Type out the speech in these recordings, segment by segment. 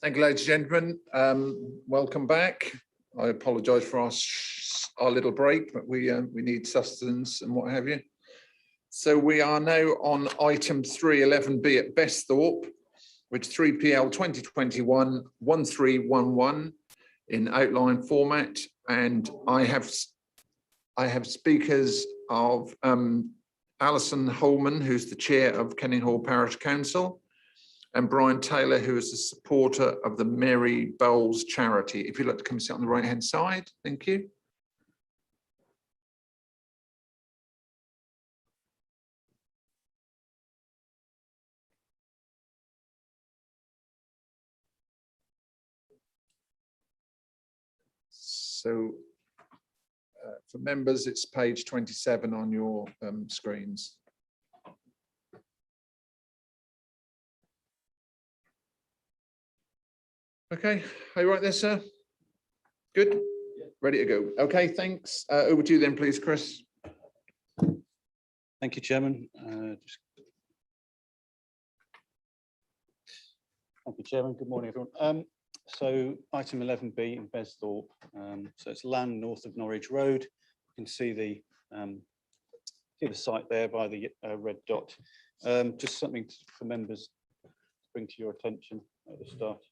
Thank you, ladies and gentlemen. Welcome back. I apologise for our little break, but we need sustenance and what have you. So we are now on item 311B at Besthorpe, which 3PL 2021-1311 in outline format, and I have speakers of Alison Holman, who's the chair of Kenninghall Parish Council, and Brian Taylor, who is a supporter of the Mary Bowles charity. If you'd like to come sit on the right-hand side, thank you. So for members, it's page 27 on your screens. Okay, are you right there, sir? Good? Yeah. Ready to go. Okay, thanks. Over to you then, please, Chris. Thank you, Chairman. Thank you, Chairman. Good morning, everyone. So item 11B in Besthorpe. So it's land north of Norwich Road. You can see the site there by the red dot. Just something for members to bring to your attention at the start.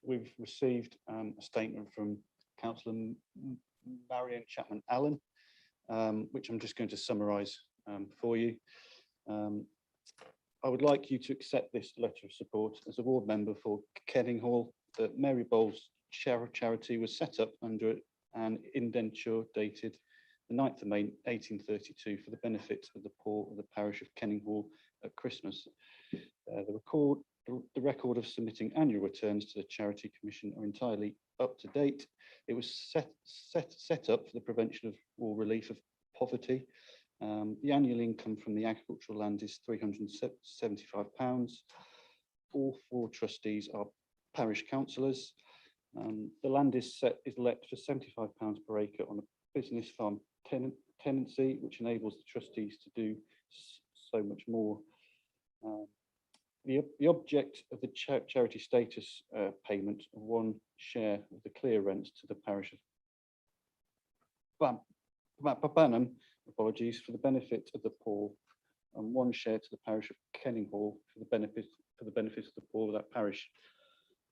We've received a statement from Councillor Marion Chapman Allen, which I'm just going to summarise for you. I would like you to accept this letter of support as a ward member for Kenninghall. The Mary Bowles charity was set up under an indenture dated the 9th of May 1832 for the benefit of the poor of the parish of Kenninghall at Christmas. The record of submitting annual returns to the Charity Commission are entirely up to date. It was set up for the prevention of or relief of poverty. The annual income from the agricultural land is £375. All 4 trustees are parish councillors. The land is let for £75 per acre on a business farm tenancy, which enables the trustees to do so much more. The object of the charity status payment of 1 share of the clear rents to the parish of Banham, apologies, for the benefit of the poor, and 1 share to the parish of Kenninghall for the benefit of the poor of that parish.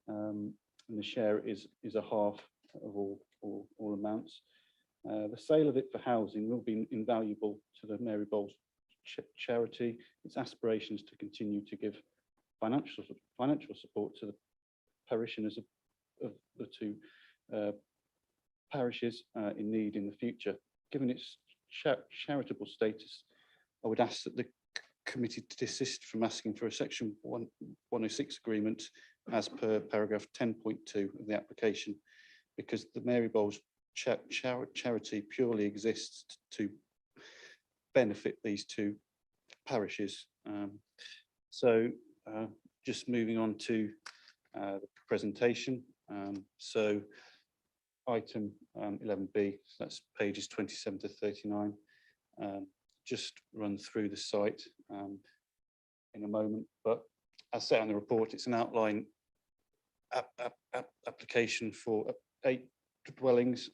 And the share is a half of all amounts. The sale of it for housing will be invaluable to the Mary Bowles charity. Its aspirations to continue to give financial support to the parishioners of the 2 parishes in need in the future. Given its charitable status, I would ask that the committee desist from asking for a section 106 agreement as per paragraph 10.2 of the application, because the Mary Bowles charity purely exists to benefit these 2 parishes. Just moving on to the presentation. So item 11B, so that's pages 27 to 39. Just run through the site in a moment, but as set on the report, it's an outline application for 8 dwellings.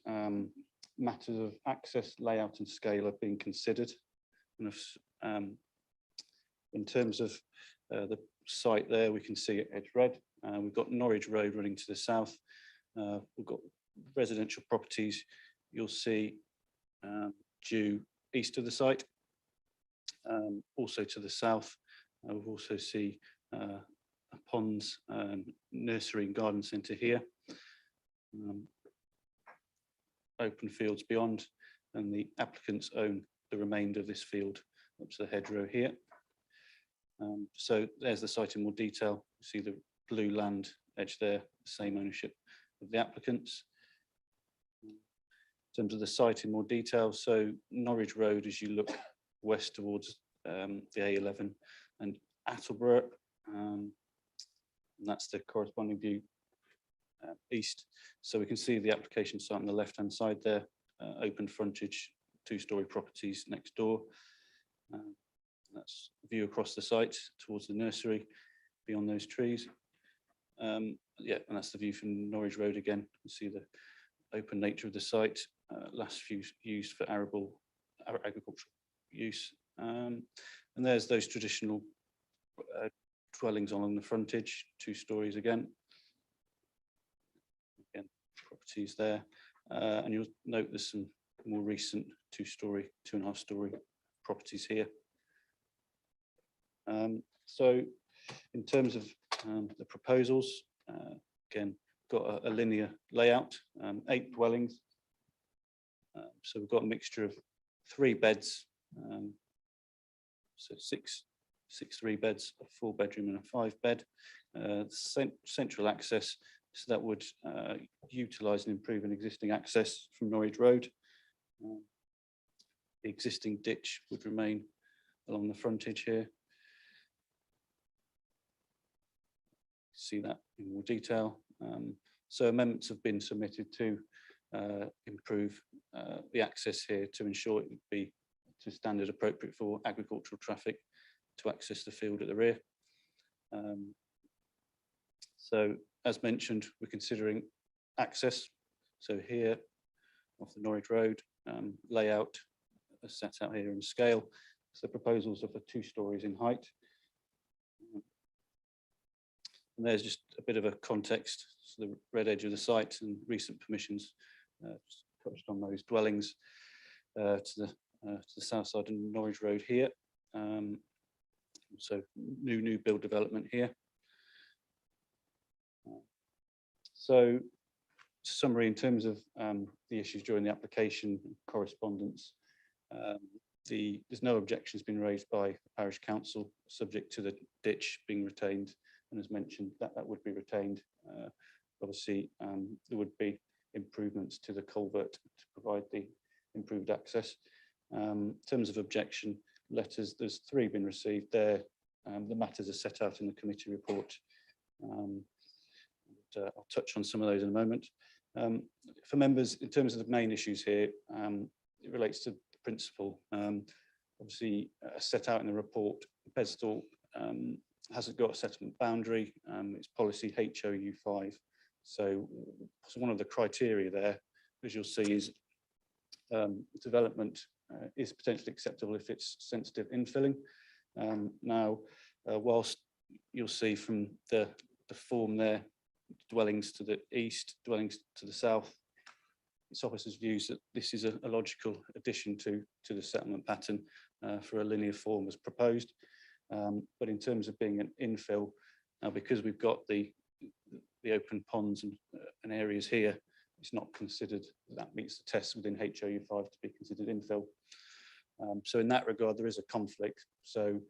Matters of access, layout and scale are being considered. And in terms of the site there, we can see it edge red. We've got Norwich Road running to the south. We've got residential properties you'll see due east of the site. Also to the south, we'll also see a ponds, nursery and garden centre here. Open fields beyond, and the applicants own the remainder of this field up to the hedgerow here. So there's the site in more detail. You see the blue land edge there, the same ownership of the applicants. In terms of the site in more detail, so Norwich Road, as you look west towards the A11 and Attleborough, and that's the corresponding view east. So we can see the application site on the left-hand side there, open frontage, 2-storey properties next door. That's view across the site towards the nursery beyond those trees. Yeah, and that's the view from Norwich Road again. You see the open nature of the site, last used for arable agricultural use. And there's those traditional dwellings along the frontage, 2 stories again. Again, properties there. And you'll note there's some more recent 2-story, 2.5-story properties here. So in terms of the proposals, again, got a linear layout, 8 dwellings. So we've got a mixture of 3 beds, so six 3-beds, a 4-bedroom and a 5-bed. Central access, so that would utilise and improve an existing access from Norwich Road. The existing ditch would remain along the frontage here. See that in more detail. So amendments have been submitted to improve the access here to ensure it would be to standard appropriate for agricultural traffic to access the field at the rear. So as mentioned, we're considering access. So here off the Norwich Road, layout is set out here in scale. So the proposals are for 2 stories in height. And there's just a bit of a context. So the red edge of the site and recent permissions just touched on those dwellings to the south side of Norwich Road here. So new build development here. So summary in terms of the issues during the application correspondence. There's no objections been raised by the parish council subject to the ditch being retained. And as mentioned, that would be retained. Obviously, there would be improvements to the culvert to provide the improved access. In terms of objection letters, there's 3 been received there. The matters are set out in the committee report. I'll touch on some of those in a moment. For members, in terms of the main issues here, it relates to the principle. Obviously, set out in the report, Pesthorpe hasn't got a settlement boundary. It's policy HOU5. So one of the criteria there, as you'll see, is development is potentially acceptable if it's sensitive infilling. Now, whilst you'll see from the form there, dwellings to the east, dwellings to the south, its officers' views that this is a logical addition to the settlement pattern for a linear form as proposed. But in terms of being an infill, now because we've got the open ponds and areas here, it's not considered that meets the test within HOU5 to be considered infill. So in that regard, there is a conflict. So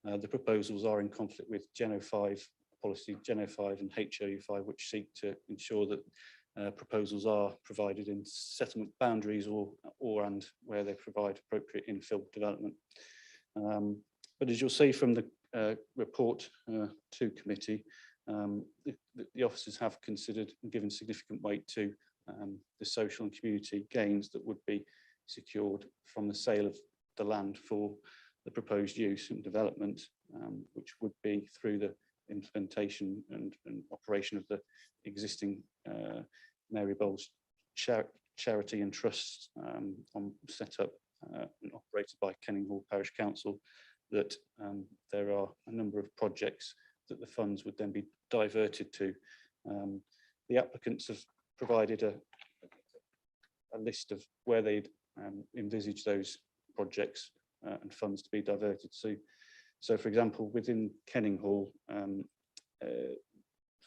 the proposals are in conflict with Gen 05 policy, Gen 05 and HOU5, which seek to ensure that proposals are provided in settlement boundaries or and where they provide appropriate infill development. But as you'll see from the report to committee, the officers have considered and given significant weight to the social and community gains that would be secured from the sale of the land for the proposed use and development, which would be through the implementation and operation of the existing Mary Bowles charity and trusts set up and operated by Kenninghall Parish Council, that there are a number of projects that the funds would then be diverted to. The applicants have provided a list of where they'd envisage those projects and funds to be diverted to. So for example, within Kenninghall,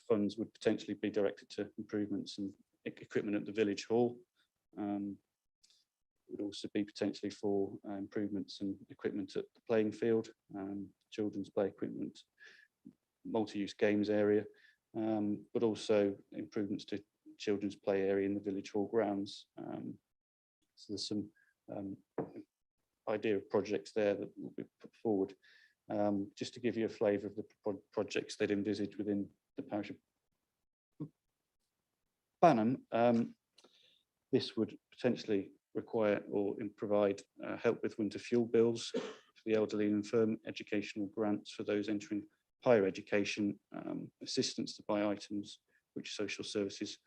funds would potentially be directed to improvements and equipment at the village hall. It would also be potentially for improvements and equipment at the playing field, children's play equipment, multi-use games area, but also improvements to children's play area in the village hall grounds. So there's some idea of projects there that will be put forward. Just to give you a flavour of the projects they'd envisage within the parish of Banham, this would potentially require or provide help with winter fuel bills for the elderly and infirm, educational grants for those entering higher education, assistance to buy items which social services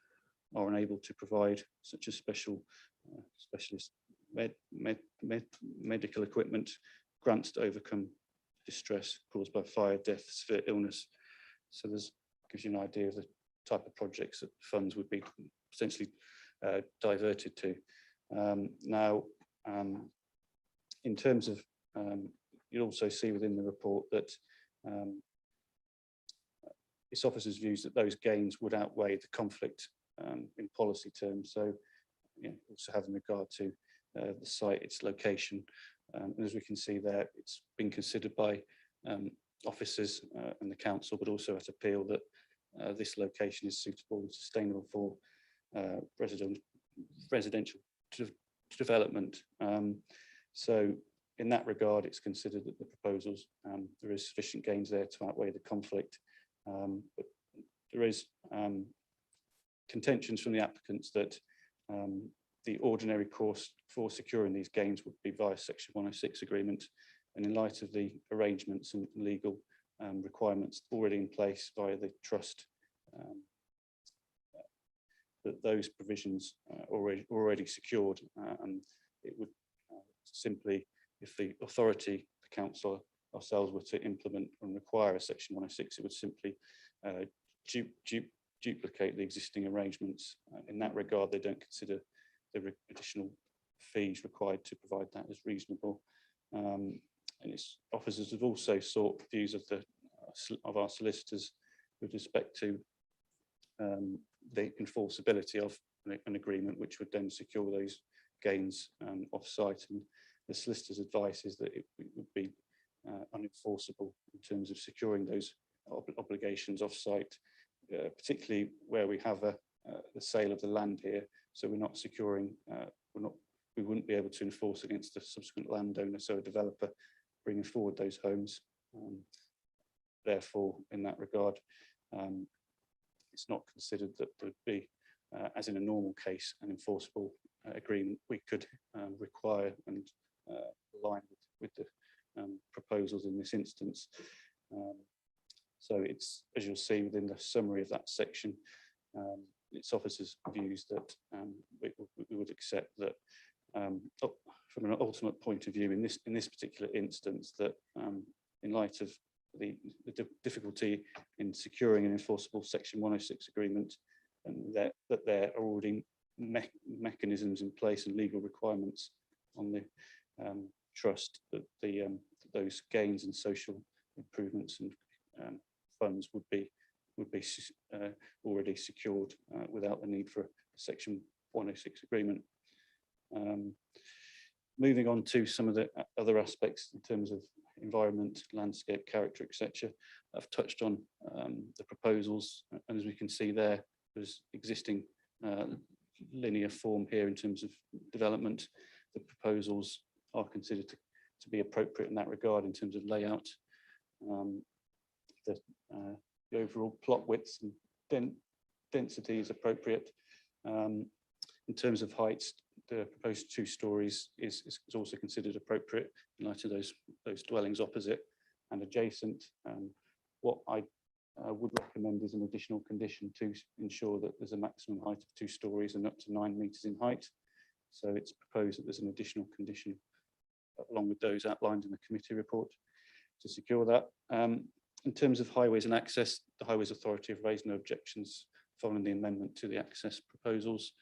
are unable to provide, such as specialist medical equipment, grants to overcome distress caused by fire, death, severe illness. So this gives you an idea of the type of projects that funds would be potentially diverted to. In terms of, you'll also see within the report that its officers' views that those gains would outweigh the conflict in policy terms. So, also have in regard to the site, its location, and as we can see there, it's been considered by officers and the council, but also at appeal, that this location is suitable and sustainable for residential development. So in that regard, it's considered that the proposals, there is sufficient gains there to outweigh the conflict. But there is contentions from the applicants that the ordinary course for securing these gains would be via Section 106 agreement, and in light of the arrangements and legal requirements already in place via the trust, that those provisions already secured, and it would simply, if the authority, the council ourselves, were to implement and require a Section 106, it would simply duplicate the existing arrangements. In that regard, they don't consider the additional fees required to provide that as reasonable. And its officers have also sought views of our solicitors with respect to the enforceability of an agreement, which would then secure those gains off-site. And the solicitor's advice is that it would be unenforceable in terms of securing those obligations off-site, particularly where we have the sale of the land here. So we're not securing, we wouldn't be able to enforce against the subsequent landowner, so a developer bringing forward those homes. Therefore, in that regard, it's not considered that there would be, as in a normal case, an enforceable agreement. We could require and align with the proposals in this instance. So it's, as you'll see within the summary of that section, its officers' views that we would accept that, from an ultimate point of view, in this particular instance, that in light of the difficulty in securing an enforceable Section 106 agreement, and that there are already mechanisms in place and legal requirements on the trust, that those gains and social improvements and funds would be already secured without the need for a Section 106 agreement. Moving on to some of the other aspects in terms of environment, landscape, character, etc. I've touched on the proposals, and as we can see there's existing linear form here in terms of development. The proposals are considered to be appropriate in that regard in terms of layout. The overall plot widths and density is appropriate. In terms of heights, the proposed 2 stories is also considered appropriate in light of those dwellings opposite and adjacent. What I would recommend is an additional condition to ensure that there's a maximum height of 2 stories and up to 9 meters in height. So it's proposed that there's an additional condition along with those outlined in the committee report to secure that. In terms of highways and access, the Highways Authority have raised no objections following the amendment to the access proposals.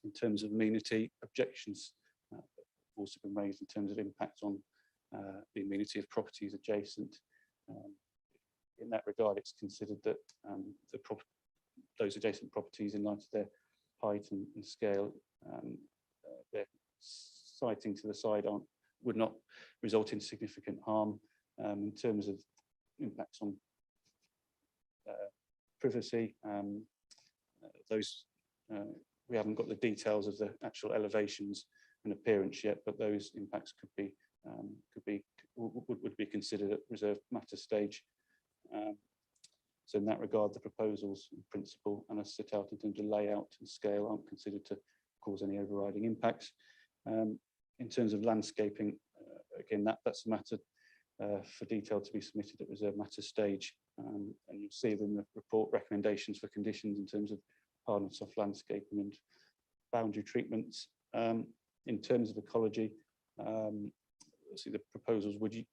In terms of amenity, objections have also been raised in terms of impact on the amenity of properties adjacent. In that regard, it's considered that those adjacent properties, in light of their height and scale, their siting to the side would not result in significant harm. In terms of impacts on privacy, we haven't got the details of the actual elevations and appearance yet, but those impacts would be considered at reserved matter stage. So in that regard, the proposals in principle and as set out in terms of layout and scale aren't considered to cause any overriding impacts. In terms of landscaping, again, that's a matter for detail to be submitted at reserve matter stage. And you'll see in the report recommendations for conditions in terms of hard and soft landscaping and boundary treatments. In terms of ecology, see the proposals would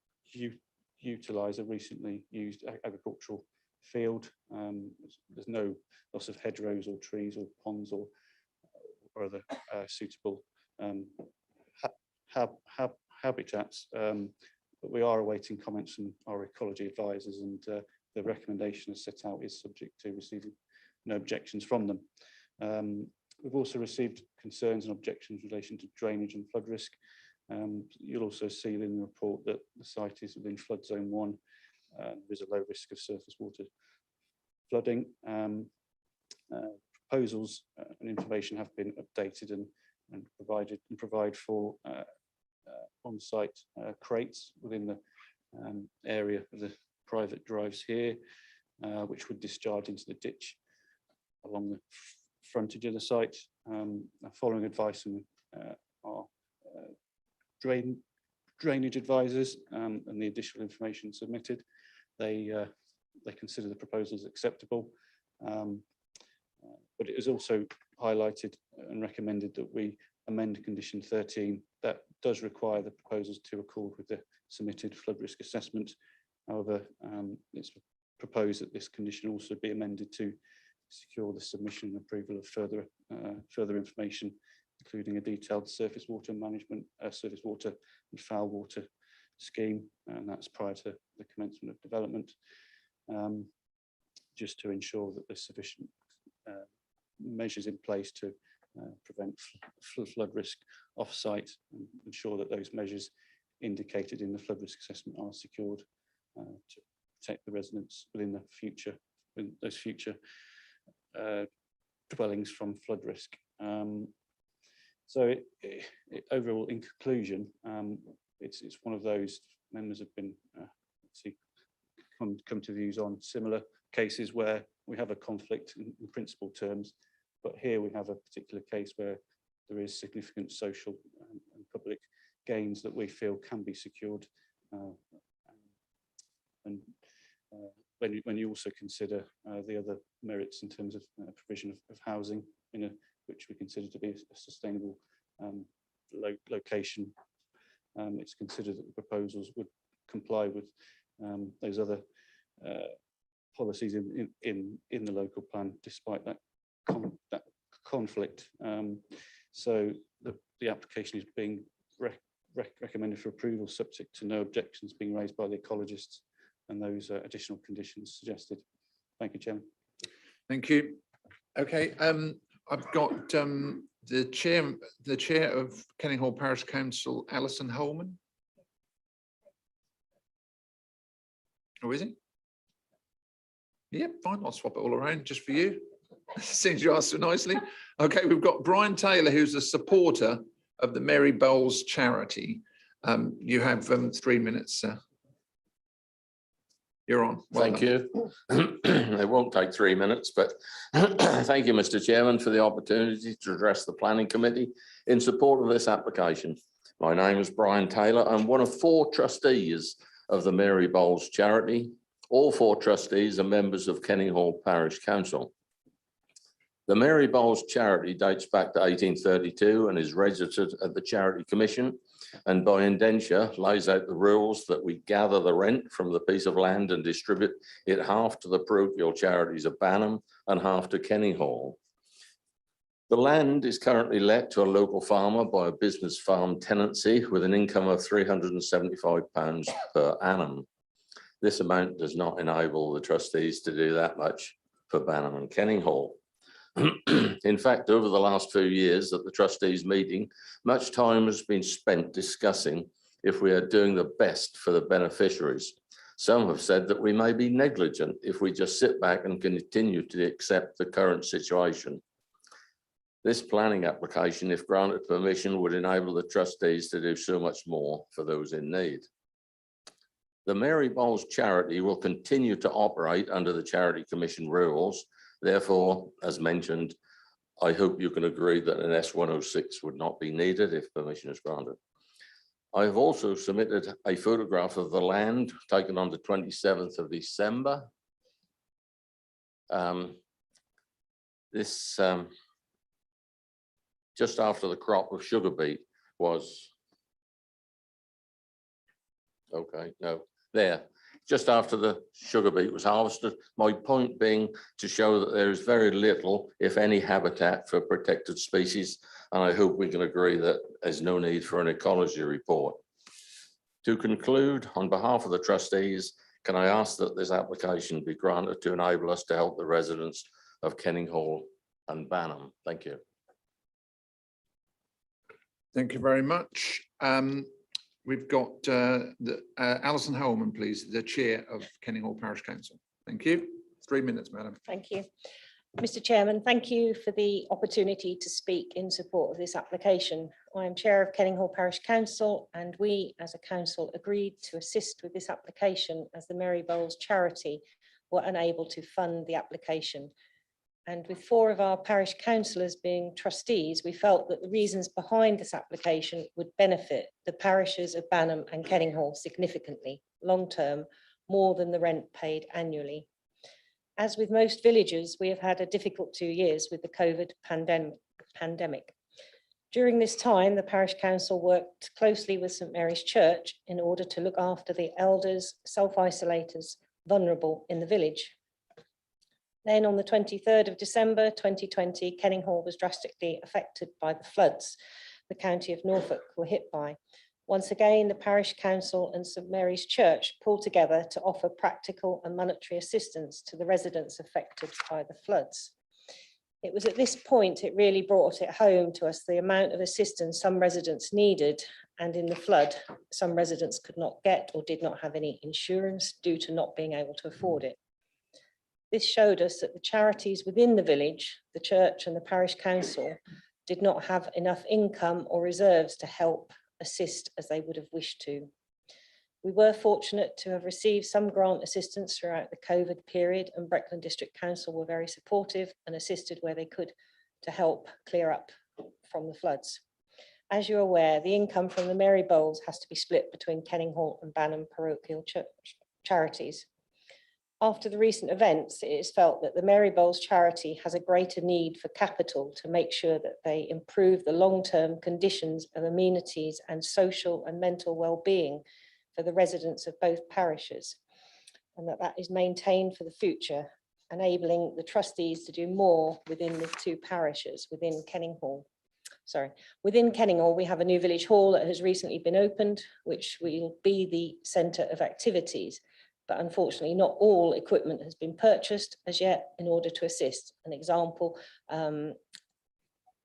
utilise a recently used agricultural field. There's no loss of hedgerows or trees or ponds or other suitable habitats, but we are awaiting comments from our ecology advisors, and the recommendation as set out is subject to receiving no objections from them. We've also received concerns and objections in relation to drainage and flood risk. You'll also see in the report that the site is within flood zone 1. There's a low risk of surface water flooding. Proposals and information have been updated and provide for on-site crates within the area of the private drives here, which would discharge into the ditch along the frontage of the site. Following advice from our drainage advisors and the additional information submitted, they consider the proposals acceptable. But it is also highlighted and recommended that we amend condition 13 that does require the proposals to accord with the submitted flood risk assessment. However, it's proposed that this condition also be amended to secure the submission and approval of further information, including a detailed surface water management, surface water and foul water scheme, and that's prior to the commencement of development, just to ensure that there's sufficient measures in place to prevent flood risk off-site, and ensure that those measures indicated in the flood risk assessment are secured to protect the residents within those future dwellings from flood risk. So overall, in conclusion, it's one of those members have been come to views on similar cases where we have a conflict in principle terms, but here we have a particular case where there is significant social and public gains that we feel can be secured. And when you also consider the other merits in terms of provision of housing, which we consider to be a sustainable location, it's considered that the proposals would comply with those other policies in the local plan, despite that conflict. So the application is being recommended for approval, subject to no objections being raised by the ecologists and those additional conditions suggested. Thank you, Chairman. Thank you. Okay, I've got the chair of Kenninghall Parish Council, Alison Holman. Oh, is he? Yeah, fine. I'll swap it all around just for you. Since you asked so nicely. Okay, we've got Brian Taylor, who's a supporter of the Mary Bowles charity. You have 3 minutes, sir. You're on. Well Thank you. It won't take 3 minutes, but thank you, Mr. Chairman, for the opportunity to address the Planning Committee in support of this application. My name is Brian Taylor. I'm one of 4 trustees of the Mary Bowles charity. All 4 trustees are members of Kenninghall Parish Council. The Mary Bowles charity dates back to 1832 and is registered at the Charity Commission, and by indenture lays out the rules that we gather the rent from the piece of land and distribute it half to the parochial charities of Banham and half to Kenninghall. The land is currently let to a local farmer by a business farm tenancy with an income of £375 per annum. This amount does not enable the trustees to do that much for Banham and Kenninghall. In fact, over the last few years at the trustees meeting, much time has been spent discussing if we are doing the best for the beneficiaries. Some have said that we may be negligent if we just sit back and continue to accept the current situation. This planning application, if granted permission, would enable the trustees to do so much more for those in need. The Mary Bowles charity will continue to operate under the Charity Commission rules. Therefore, as mentioned, I hope you can agree that an S106 would not be needed if permission is granted. I have also submitted a photograph of the land taken on the 27th of December. This just after the crop of sugar beet was, okay, no, there, just after the sugar beet was harvested. My point being to show that there is very little, if any, habitat for protected species. And I hope we can agree that there's no need for an ecology report. To conclude, on behalf of the trustees, can I ask that this application be granted to enable us to help the residents of Kenninghall and Banham? Thank you. Thank you very much. We've got Alison Holman, please, the chair of Kenninghall Parish Council. Thank you. 3 minutes, madam. Thank you. Mr. Chairman, thank you for the opportunity to speak in support of this application. I am chair of Kenninghall Parish Council, and we as a council agreed to assist with this application as the Mary Bowles charity were unable to fund the application. And with 4 of our parish councillors being trustees, we felt that the reasons behind this application would benefit the parishes of Banham and Kenninghall significantly, long term, more than the rent paid annually. As with most villages, we have had a difficult 2 years with the COVID pandemic. During this time, the parish council worked closely with St Mary's Church in order to look after the elders, self-isolators, vulnerable in the village. Then on the 23rd of December 2020, Kenninghall was drastically affected by the floods the county of Norfolk were hit by. Once again, the parish council and St Mary's Church pulled together to offer practical and monetary assistance to the residents affected by the floods. It was at this point it really brought it home to us the amount of assistance some residents needed, and in the flood, some residents could not get or did not have any insurance due to not being able to afford it. This showed us that the charities within the village, the church and the parish council, did not have enough income or reserves to help assist as they would have wished to. We were fortunate to have received some grant assistance throughout the COVID period, and Breckland District Council were very supportive and assisted where they could to help clear up from the floods. As you're aware, the income from the Mary Bowles has to be split between Kenninghall and Banham parochial charities. After the recent events, it is felt that the Mary Bowles charity has a greater need for capital to make sure that they improve the long-term conditions of amenities and social and mental well-being for the residents of both parishes, and that is maintained for the future, enabling the trustees to do more within the 2 parishes within Kenninghall. Within Kenninghall, we have a new village hall that has recently been opened, which will be the centre of activities. But unfortunately, not all equipment has been purchased as yet in order to assist. An example, a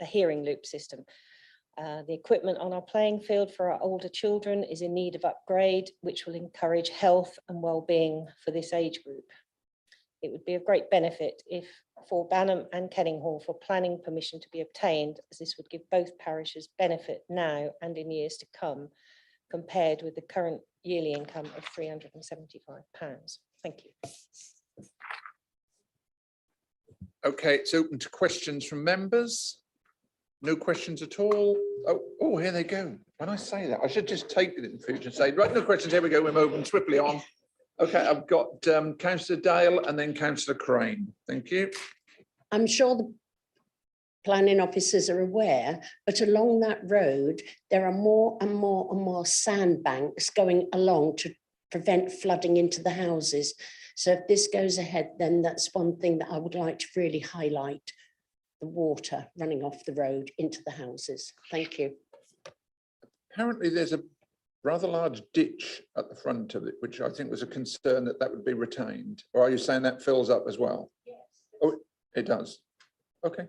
hearing loop system. The equipment on our playing field for our older children is in need of upgrade, which will encourage health and well-being for this age group. It would be of great benefit if for Banham and Kenninghall for planning permission to be obtained, as this would give both parishes benefit now and in years to come, compared with the current yearly income of £375. Thank you. Okay, it's open to questions from members. No questions at all. Oh, here they go. When I say that, I should just take it in the future and say, right, no questions, here we go, we're moving swiftly on. Okay, I've got Councillor Dale and then Councillor Crane. Thank you. I'm sure the planning officers are aware, but along that road, there are more and more and more sandbanks going along to prevent flooding into the houses. So if this goes ahead, then that's one thing that I would like to really highlight, the water running off the road into the houses. Thank you. Apparently there's a rather large ditch at the front of it, which I think was a concern that that would be retained. Or are you saying that fills up as well? Yes. Oh, it does. Okay.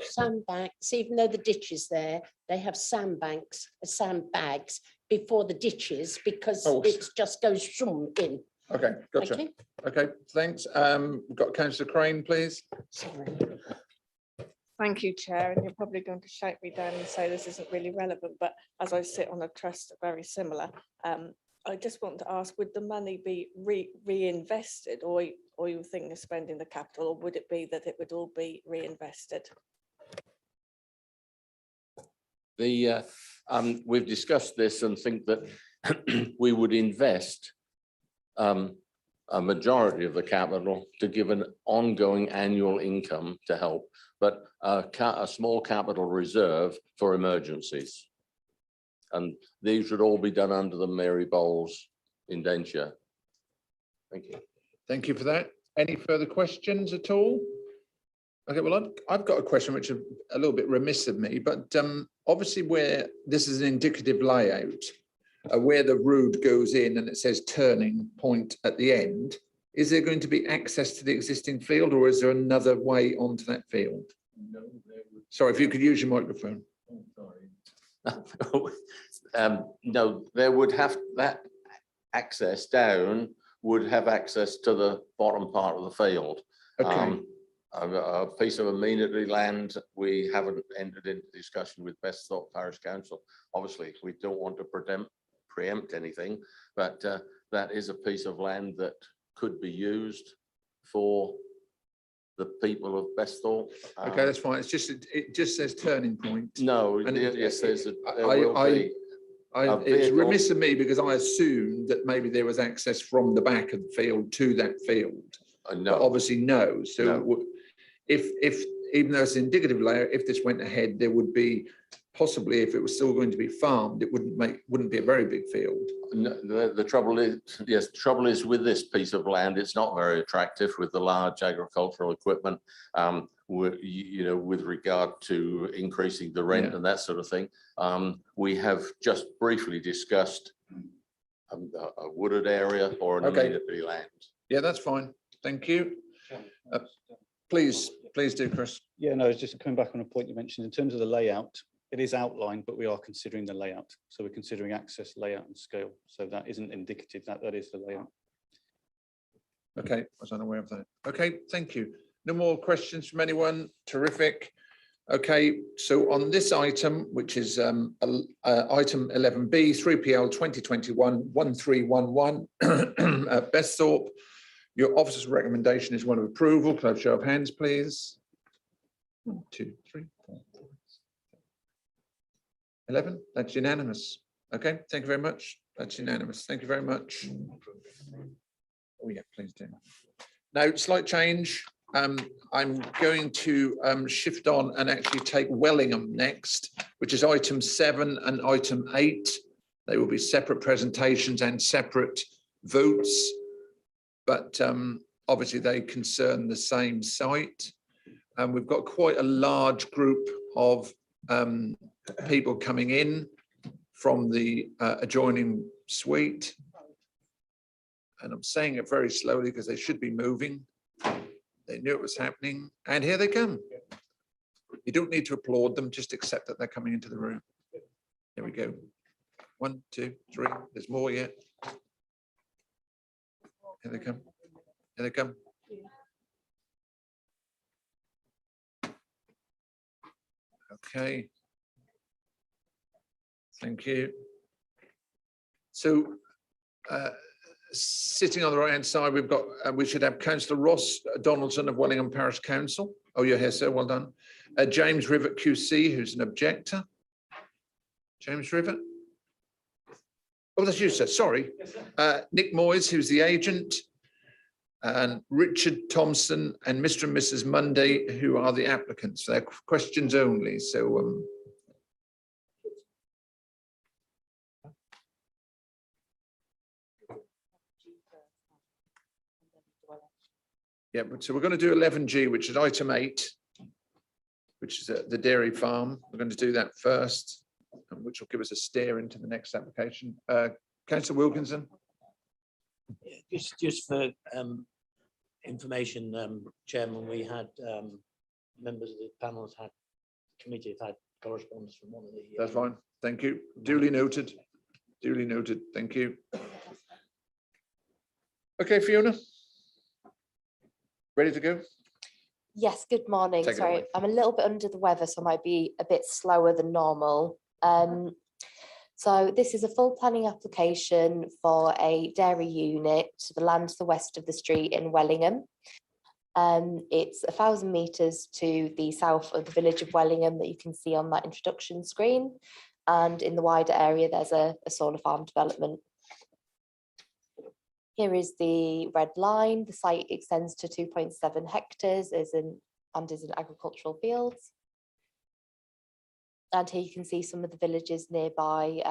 Sandbanks, even though the ditch is there, they have sandbanks, sandbags before the ditches because it just goes zoom in. Okay, gotcha. Okay, okay, thanks. We've got Councillor Crane, please. sorry. Thank you, Chair, and you're probably going to shout me down and say this isn't really relevant, but as I sit on a trust very similar, I just want to ask, would the money be reinvested, or you think of spending the capital, or would it be that it would all be reinvested? The we've discussed this and think that we would invest a majority of the capital to give an ongoing annual income to help, but a small capital reserve for emergencies. And these would all be done under the Mary Bowles indenture. Thank you. Thank you for that. Any further questions at all? Okay, well, I've got a question which is a little bit remiss of me, but obviously where this is an indicative layout, where the road goes in and it says turning point at the end, is there going to be access to the existing field, or is there another way onto that field? Sorry, if you could use your microphone. No, there would have that access down would have access to the bottom part of the field. Okay. A piece of amenity land, we haven't entered into discussion with Besthorpe Parish Council. Obviously, we don't want to preempt anything, but that is a piece of land that could be used for the people of Besthorpe. Okay, that's fine. It's just, it just says turning point. No, And yes, there I- will be. It's vehicle. remiss of me because I assumed that maybe there was access from the back of the field to that field. But No, obviously no. So No. if even though it's an indicative layer, if this went ahead, there would be possibly, if it was still going to be farmed, it wouldn't be a very big field. the trouble is, yes, the trouble is with this piece of land, it's not very attractive with the large agricultural equipment. You know, with regard to increasing the rent Yeah. and that sort of thing. We have just briefly discussed a wooded area or an Okay. amenity land. Yeah, that's fine. Thank you. Please do, Chris. Yeah, no, it's just coming back on a point you mentioned in terms of the layout. It is outlined, but we are considering the layout. So we're considering access, layout and scale. So that isn't indicative, that is the layout. Okay, I was unaware of that. Okay, thank you. No more questions from anyone? Terrific. Okay, so on this item, which is item 11B, 3PL 2021-1311, Besthorpe, your officer's recommendation is one of approval. Can I have a show of hands, please? 1, 2, 3, 4, 5, 11. That's unanimous. Okay, thank you very much. That's unanimous. Thank you very much. Oh yeah, please do. Now, slight change. I'm going to shift on and actually take Wellingham next, which is item 7 and item 8. They will be separate presentations and separate votes, but obviously they concern the same site. And we've got quite a large group of people coming in from the adjoining suite. And I'm saying it very slowly because they should be moving. They knew it was happening, and here they come. You don't need to applaud them, just accept that they're coming into the room. Here we go. 1, 2, 3. There's more yet. Here they come. Here they come. Okay. Thank you. So, sitting on the right hand side, we've got, we should have Councillor Ross Donaldson of Wellingham Parish Council. Oh, you're here, sir. Well done. James Rivet QC, who's an objector. James Rivet. Oh, that's you, sir. Sorry. Nick Moyes, who's the agent, and Richard Thompson and Mr. and Mrs. Monday, who are the applicants. They're questions only. So, yeah, but so we're going to do 11G, which is item 8, which is the dairy farm. We're going to do that first, which will give us a steer into the next application. Councillor Wilkinson. Yeah, just for information, Chairman, we had members of the panels had committee have had correspondence from one of the. That's fine. Thank you. Duly noted. Duly noted. Thank you. Okay, Fiona. Ready to go? Yes, good morning. Take it Sorry, away. I'm a little bit under the weather, so I might be a bit slower than normal. So this is a full planning application for a dairy unit to the land to the west of the street in Wellingham. It's 1,000 metres to the south of the village of Wellingham that you can see on that introduction screen. And in the wider area, there's a solar farm development. Here is the red line. The site extends to 2.7 hectares and is in agricultural fields. And here you can see some of the villages nearby.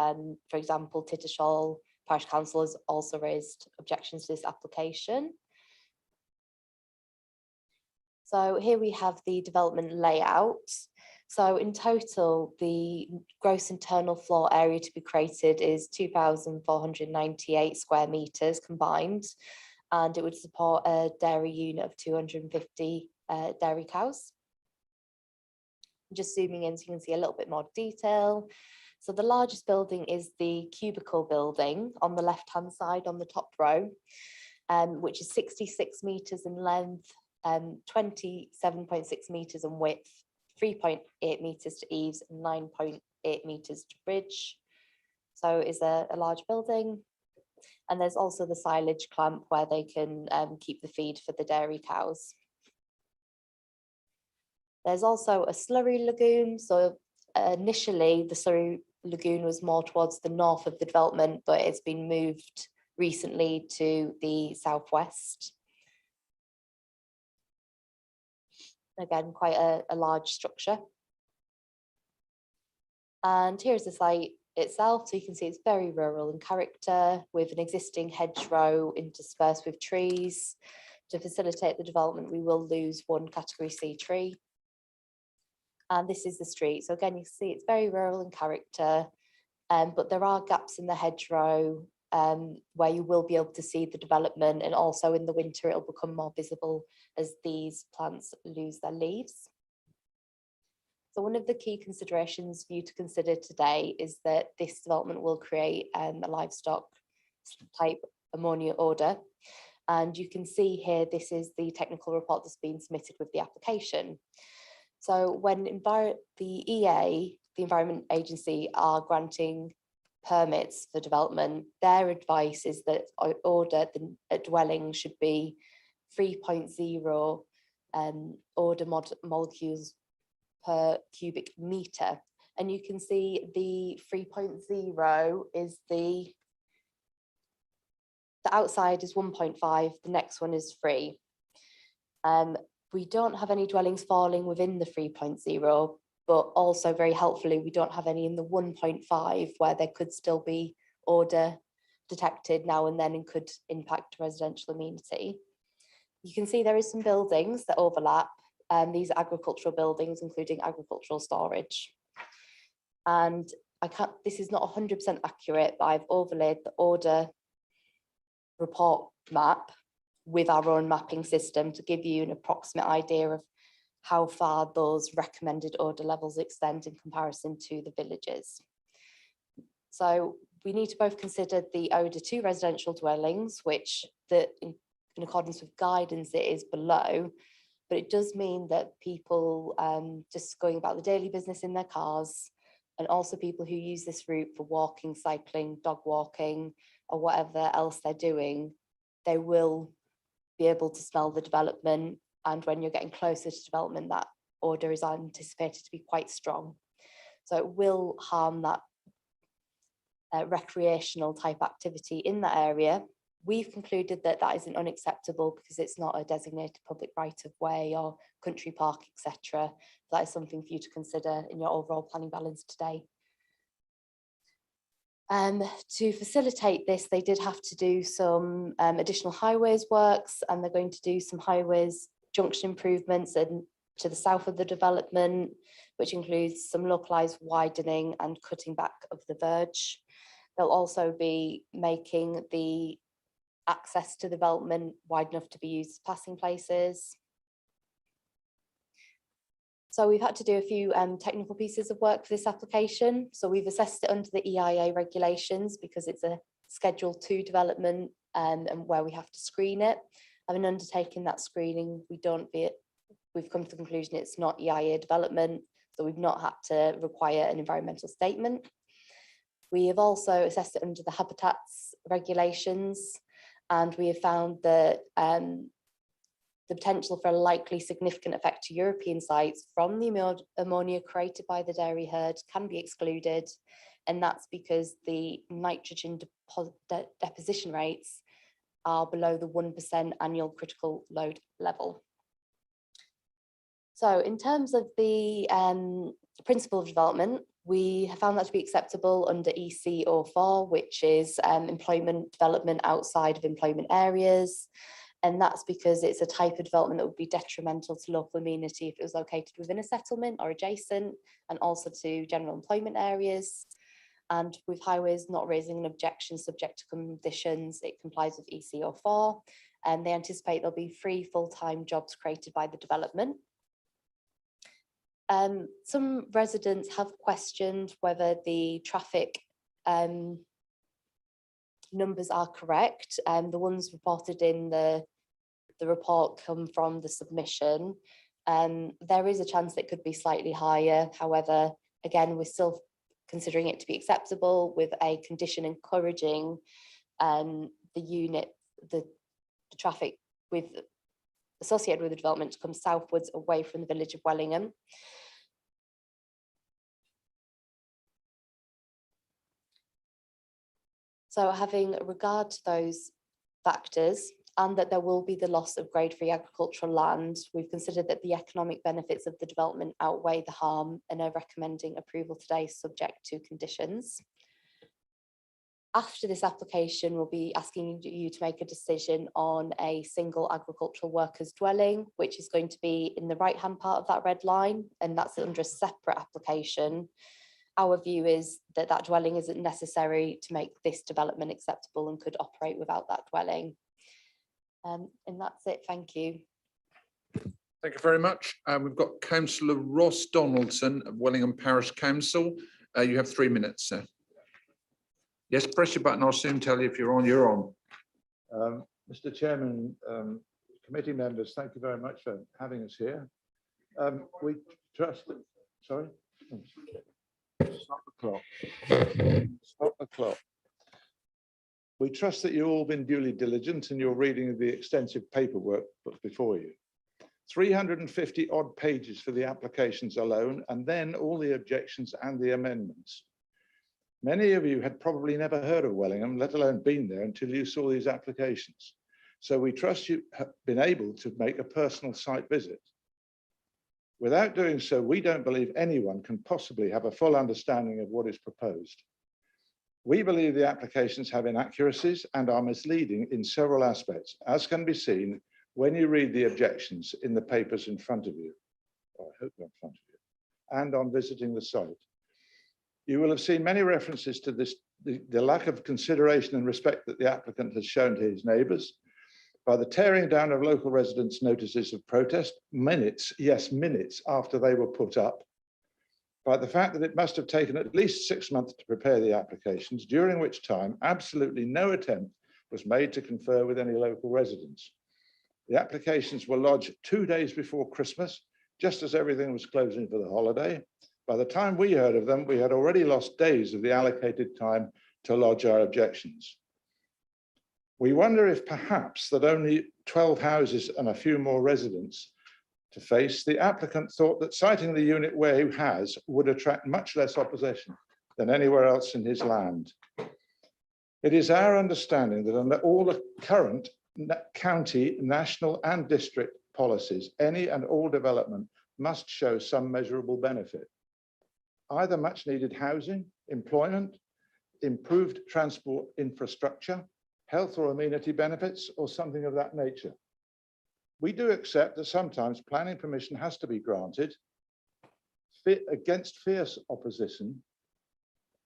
For example, Tittershall Parish Council has also raised objections to this application. So here we have the development layout. So in total, the gross internal floor area to be created is 2,498 square meters combined, and it would support a dairy unit of 250 dairy cows. Just zooming in so you can see a little bit more detail. So the largest building is the cubicle building on the left-hand side on the top row, which is 66 meters in length, 27.6 meters in width, 3.8 meters to eaves, and 9.8 meters to bridge. So it's a large building. And there's also the silage clamp where they can keep the feed for the dairy cows. There's also a slurry lagoon. So initially the slurry lagoon was more towards the north of the development, but it's been moved recently to the southwest. Again, quite a large structure. And here's the site itself. So you can see it's very rural in character, with an existing hedgerow interspersed with trees. To facilitate the development, we will lose one category C tree. And this is the street. So again, you see it's very rural in character, but there are gaps in the hedgerow where you will be able to see the development, and also in the winter it'll become more visible as these plants lose their leaves. So one of the key considerations for you to consider today is that this development will create a livestock type ammonia odor. And you can see here, this is the technical report that's been submitted with the application. So when the EA, the Environment Agency, are granting permits for development, their advice is that odor at dwelling should be 3.0 odor molecules per cubic meter. And you can see the 3.0 is the outside is 1.5, the next one is 3. We don't have any dwellings falling within the 3.0, but also very helpfully, we don't have any in the 1.5 where there could still be odor detected now and then and could impact residential amenity. You can see there is some buildings that overlap. These are agricultural buildings, including agricultural storage. And this is not 100% accurate, but I've overlaid the odor report map with our own mapping system to give you an approximate idea of how far those recommended odor levels extend in comparison to the villages. So we need to both consider the odor to residential dwellings, which in accordance with guidance it is below, but it does mean that people just going about the daily business in their cars, and also people who use this route for walking, cycling, dog walking, or whatever else they're doing, they will be able to smell the development. And when you're getting closer to development, that odor is anticipated to be quite strong. So it will harm that recreational type activity in that area. We've concluded that that isn't unacceptable because it's not a designated public right of way or country park, etc. That is something for you to consider in your overall planning balance today. To facilitate this, they did have to do some additional highways works, and they're going to do some highways junction improvements to the south of the development, which includes some localized widening and cutting back of the verge. They'll also be making the access to development wide enough to be used as passing places. So we've had to do a few technical pieces of work for this application. So we've assessed it under the EIA regulations because it's a Schedule 2 development and where we have to screen it. Having undertaken that screening, we've come to the conclusion it's not EIA development, so we've not had to require an environmental statement. We have also assessed it under the habitats regulations, and we have found that the potential for a likely significant effect to European sites from the ammonia created by the dairy herd can be excluded. And that's because the nitrogen deposition rates are below the 1% annual critical load level. So in terms of the principle of development, we have found that to be acceptable under EC04, which is employment development outside of employment areas. And that's because it's a type of development that would be detrimental to local amenity if it was located within a settlement or adjacent, and also to general employment areas. And with highways not raising an objection subject to conditions, it complies with EC04. And they anticipate there'll be 3 full-time jobs created by the development. Some residents have questioned whether the traffic numbers are correct. The ones reported in the report come from the submission. There is a chance that it could be slightly higher. However, again, we're still considering it to be acceptable, with a condition encouraging the traffic associated with the development to come southwards away from the village of Wellingham. So having regard to those factors, and that there will be the loss of grade-free agricultural land, we've considered that the economic benefits of the development outweigh the harm and are recommending approval today subject to conditions. After this application, we'll be asking you to make a decision on a single agricultural workers dwelling, which is going to be in the right-hand part of that red line, and that's under a separate application. Our view is that that dwelling isn't necessary to make this development acceptable and could operate without that dwelling. And that's it, thank you. Thank you very much. We've got Councillor Ross Donaldson of Wellingham Parish Council. You have 3 minutes, sir. Yes, press your button. I'll soon tell you if you're on, you're on. Mr. Chairman, committee members, thank you very much for having us here. We trust, sorry? Stop the clock. Stop the clock. We trust that you've all been duly diligent in your reading of the extensive paperwork put before you. 350 odd pages for the applications alone, and then all the objections and the amendments. Many of you had probably never heard of Wellingham, let alone been there, until you saw these applications. So we trust you have been able to make a personal site visit. Without doing so, we don't believe anyone can possibly have a full understanding of what is proposed. We believe the applications have inaccuracies and are misleading in several aspects, as can be seen when you read the objections in the papers in front of you, or I hope they're in front of you, and on visiting the site. You will have seen many references to this, the lack of consideration and respect that the applicant has shown to his neighbours, by the tearing down of local residents' notices of protest, minutes, yes, minutes after they were put up, by the fact that it must have taken at least 6 months to prepare the applications, during which time absolutely no attempt was made to confer with any local residents. The applications were lodged 2 days before Christmas, just as everything was closing for the holiday. By the time we heard of them, we had already lost days of the allocated time to lodge our objections. We wonder if perhaps that only 12 houses and a few more residents to face, the applicant thought that siting the unit where he has would attract much less opposition than anywhere else in his land. It is our understanding that under all the current county, national and district policies, any and all development must show some measurable benefit. Either much needed housing, employment, improved transport infrastructure, health or amenity benefits, or something of that nature. We do accept that sometimes planning permission has to be granted against fierce opposition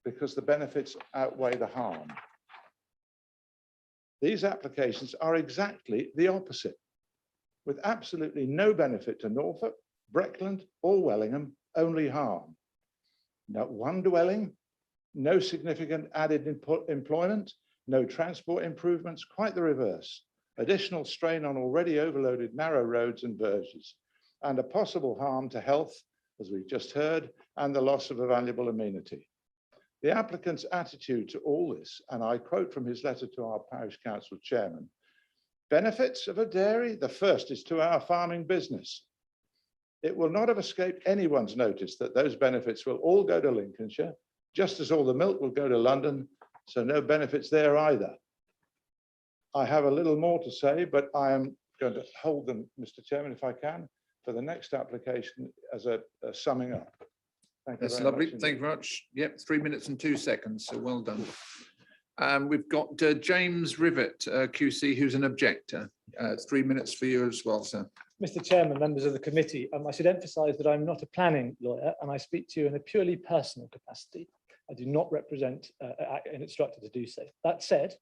because the benefits outweigh the harm. These applications are exactly the opposite, with absolutely no benefit to Norfolk, Breckland or Wellingham, only harm. Not one dwelling, no significant added employment, no transport improvements, quite the reverse. Additional strain on already overloaded narrow roads and verges, and a possible harm to health, as we've just heard, and the loss of a valuable amenity. The applicant's attitude to all this, and I quote from his letter to our parish council chairman, Benefits of a dairy. The first is to our farming business. It will not have escaped anyone's notice that those benefits will all go to Lincolnshire, just as all the milk will go to London, so no benefits there either. I have a little more to say, but I am going to hold them, Mr. Chairman, if I can, for the next application as a summing up. Thank you. That's very lovely. much Thank you very much. Yep, 3 minutes and 2 seconds. So well done. We've got James Rivet, QC, who's an objector. 3 minutes for you as well, sir. Mr. Chairman, members of the committee, I should emphasise that I'm not a planning lawyer and I speak to you in a purely personal capacity. I do not represent an instructor to do so. That said,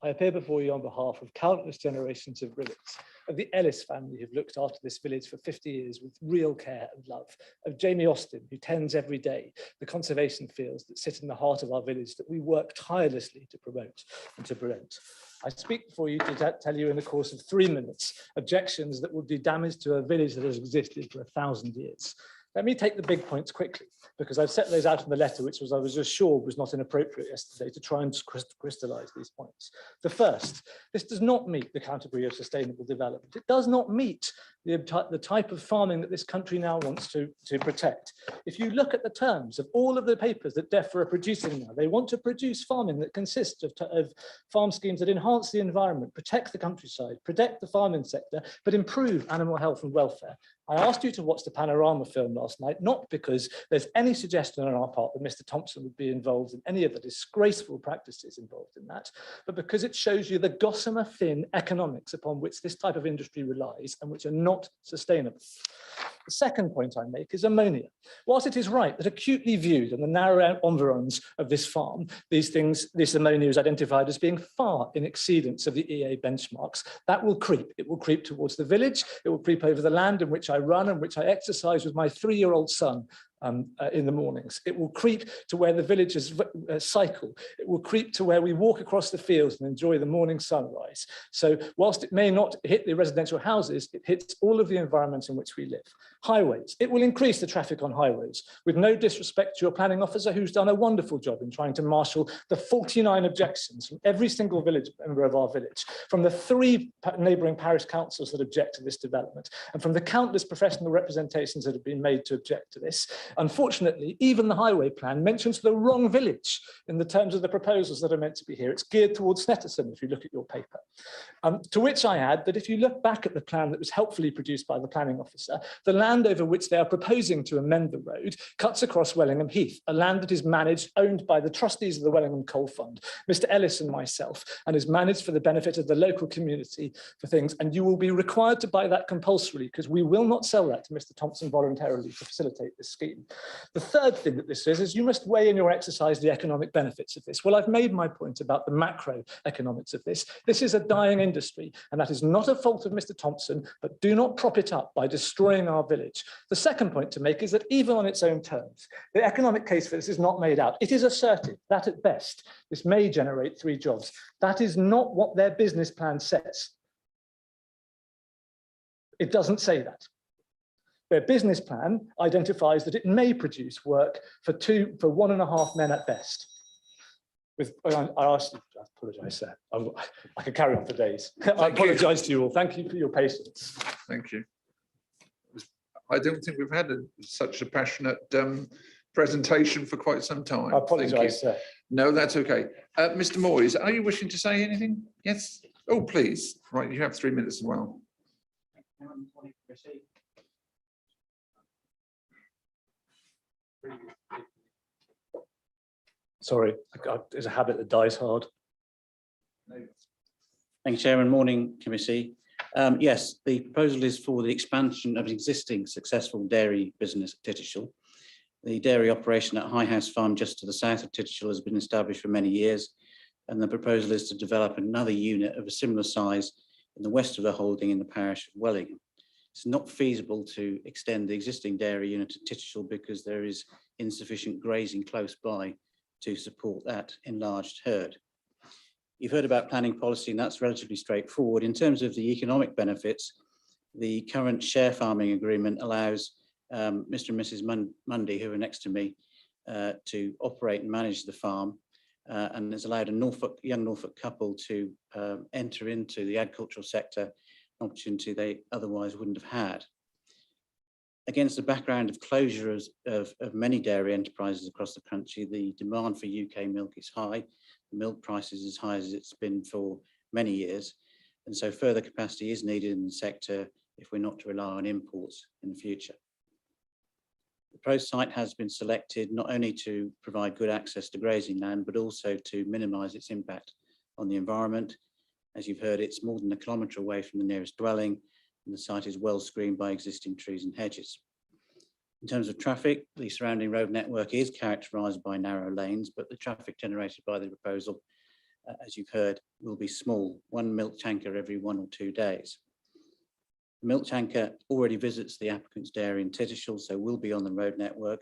I appear before you on behalf of countless generations of Rivets, of the Ellis family who've looked after this village for 50 years with real care and love, of Jamie Austin, who tends every day the conservation fields that sit in the heart of our village that we work tirelessly to promote and to prevent. I speak before you to tell you in the course of 3 minutes objections that would do damage to a village that has existed for 1,000 years. Let me take the big points quickly, because I've set those out in the letter, which I was assured was not inappropriate yesterday, to try and crystallise these points. The first, this does not meet the category of sustainable development. It does not meet the type of farming that this country now wants to protect. If you look at the terms of all of the papers that DEFRA are producing now, they want to produce farming that consists of farm schemes that enhance the environment, protect the countryside, protect the farming sector, but improve animal health and welfare. I asked you to watch the Panorama film last night, not because there's any suggestion on our part that Mr. Thompson would be involved in any of the disgraceful practices involved in that, but because it shows you the gossamer thin economics upon which this type of industry relies and which are not sustainable. The second point I make is ammonia. Whilst it is right that acutely viewed in the narrow environs of this farm, this ammonia is identified as being far in exceedance of the EA benchmarks, that will creep. It will creep towards the village. It will creep over the land in which I run and which I exercise with my 3-year-old son in the mornings. It will creep to where the villagers cycle. It will creep to where we walk across the fields and enjoy the morning sunrise. So whilst it may not hit the residential houses, it hits all of the environments in which we live. Highways. It will increase the traffic on highways, with no disrespect to your planning officer, who's done a wonderful job in trying to marshal the 49 objections from every single village member of our village, from the 3 neighbouring parish councils that object to this development, and from the countless professional representations that have been made to object to this. Unfortunately, even the highway plan mentions the wrong village in the terms of the proposals that are meant to be here. It's geared towards Snetterton, if you look at your paper. To which I add that if you look back at the plan that was helpfully produced by the planning officer, the land over which they are proposing to amend the road cuts across Wellingham Heath, a land that is managed, owned by the trustees of the Wellingham Coal Fund, Mr. Ellis and myself, and is managed for the benefit of the local community for things. And you will be required to buy that compulsorily, because we will not sell that to Mr. Thompson voluntarily to facilitate this scheme. The third thing that this says is you must weigh in your exercise the economic benefits of this. Well, I've made my point about the macroeconomics of this. This is a dying industry, and that is not a fault of Mr. Thompson, but do not prop it up by destroying our village. The second point to make is that even on its own terms, the economic case for this is not made out. It is asserted that at best, this may generate 3 jobs. That is not what their business plan says. It doesn't say that. Their business plan identifies that it may produce work for 1.5 men at best. I apologise, sir. I could carry on for days. I apologise to you all. Thank you for your patience. Thank you. I don't think we've had such a passionate presentation for quite some time. I apologise, sir. No, that's okay. Mr. Moyes, are you wishing to say anything? Yes. Oh, please. Right, you have 3 minutes as well. Sorry, it's a habit that dies hard. Thank you, Chairman. Morning, committee. Yes, the proposal is for the expansion of an existing successful dairy business at Tittershall. The dairy operation at High House Farm just to the south of Tittershall has been established for many years, and the proposal is to develop another unit of a similar size in the west of the holding in the parish of Wellingham. It's not feasible to extend the existing dairy unit to Tittershall because there is insufficient grazing close by to support that enlarged herd. You've heard about planning policy, and that's relatively straightforward. In terms of the economic benefits, the current share farming agreement allows Mr. and Mrs. Mundy, who are next to me, to operate and manage the farm. and has allowed a young Norfolk couple to enter into the agricultural sector, an opportunity they otherwise wouldn't have had. Against the background of closure of many dairy enterprises across the country, the demand for UK milk is high. The milk price is as high as it's been for many years. And so further capacity is needed in the sector if we're not to rely on imports in the future. The proposed site has been selected not only to provide good access to grazing land, but also to minimise its impact on the environment. As you've heard, it's more than a kilometre away from the nearest dwelling, and the site is well screened by existing trees and hedges. In terms of traffic, the surrounding road network is characterised by narrow lanes, but the traffic generated by the proposal, as you've heard, will be small, one milk tanker every 1 or 2 days. The milk tanker already visits the applicant's dairy in Tittershall, so will be on the road network.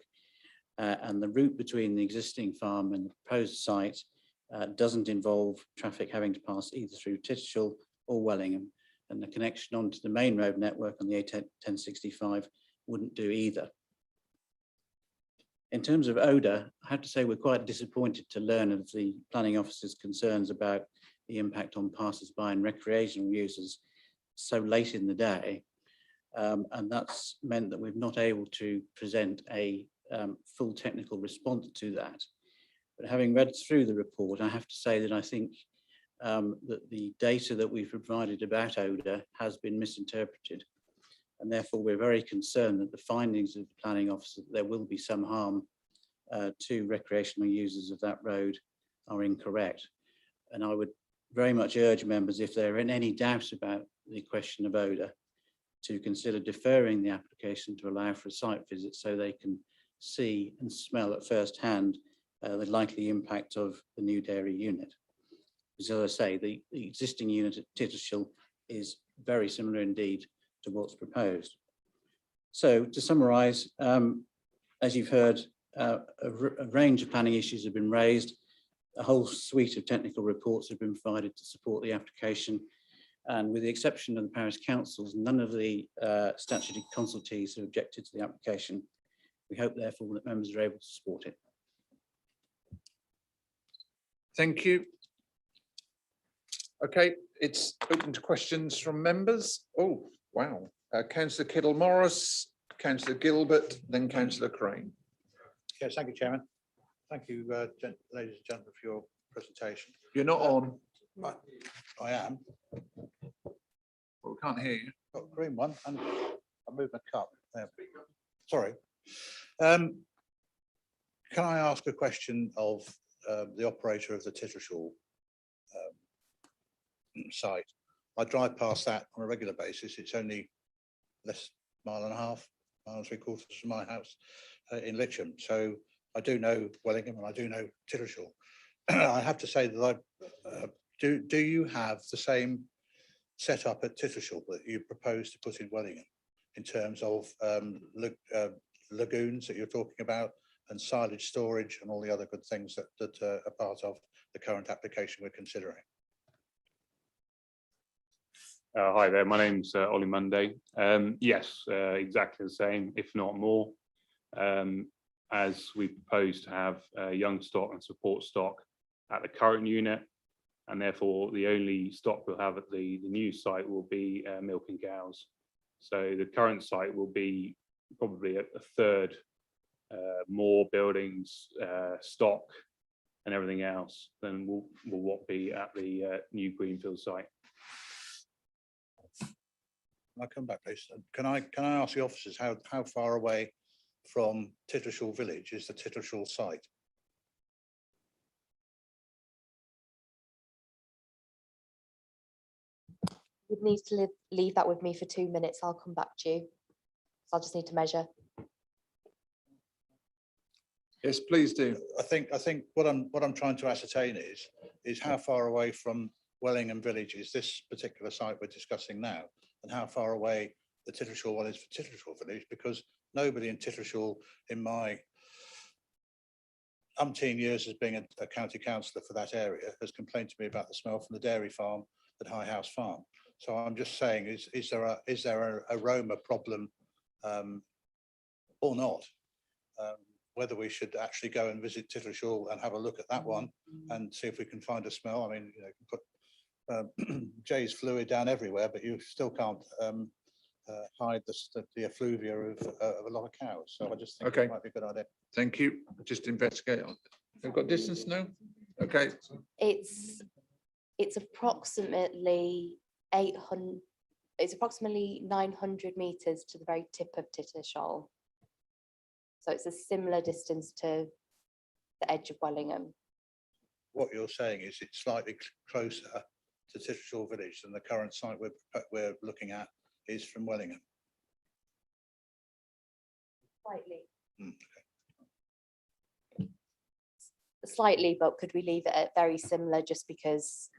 And the route between the existing farm and the proposed site doesn't involve traffic having to pass either through Tittershall or Wellingham, and the connection onto the main road network on the A1065 wouldn't do either. In terms of odour, I have to say we're quite disappointed to learn of the planning officer's concerns about the impact on passers-by and recreational users so late in the day, and that's meant that we've not able to present a full technical response to that. But having read through the report, I have to say that I think that the data that we've provided about odour has been misinterpreted, and therefore we're very concerned that the findings of the planning officer that there will be some harm to recreational users of that road are incorrect. And I would very much urge members, if they're in any doubt about the question of odour, to consider deferring the application to allow for a site visit so they can see and smell at first hand the likely impact of the new dairy unit. As I say, the existing unit at Tittershall is very similar indeed to what's proposed. So to summarise, as you've heard, a range of planning issues have been raised. A whole suite of technical reports have been provided to support the application. And with the exception of the parish councils, none of the statutory consultees have objected to the application. We hope, therefore, that members are able to support it. Thank you. Okay, it's open to questions from members. Oh, wow. Councillor Kittle-Morris, Councillor Gilbert, then Councillor Crane. Yes, thank you, Chairman. Thank you, ladies and gentlemen, for your presentation. You're not on. I am. Well, we can't hear you. Got a green one, and I moved my cup. There. Sorry. Can I ask a question of the operator of the Tittershall site? I drive past that on a regular basis. It's only less mile and a half, mile and 3/4 from my house in Litcham. So I do know Wellingham and I do know Tittershall. I have to say that do you have the same setup at Tittershall that you propose to put in Wellingham in terms of lagoons that you're talking about and silage storage and all the other good things that are part of the current application we're considering? Hi there, my name's Ollie Monday. Yes, exactly the same, if not more. As we propose to have young stock and support stock at the current unit, and therefore the only stock we'll have at the new site will be milk and cows. So the current site will be probably a third more buildings, stock and everything else than will what be at the new Greenfield site. I'll come back, please. Can I ask the officers how far away from Tittershall village is the Tittershall site? You'd need to leave that with me for 2 minutes. I'll come back to you. So I'll just need to measure. Yes, please do. I think what I'm trying to ascertain is how far away from Wellingham village is this particular site we're discussing now, and how far away the Tittershall one is for Tittershall village, because nobody in Tittershall in my umpteen years as being a county councillor for that area has complained to me about the smell from the dairy farm at High House Farm. So I'm just saying, is there a aroma problem or not? whether we should actually go and visit Tittleshall and have a look at that one and see if we can find a smell. I mean, you know, you can put Jay's fluid down everywhere, but you still can't hide the effluvia of a lot of cows. So I just think Okay. it might be a good idea. Thank you. Just investigate. We've got distance now? Okay, It's approximately 800, it's approximately 900 meters to the very tip of Tittleshall. So it's a similar distance to the edge of Wellingham. What you're saying is it's slightly closer to Tittleshall village than the current site we're looking at is from Wellingham. Slightly. Mm. Slightly, but could we leave it at very similar just because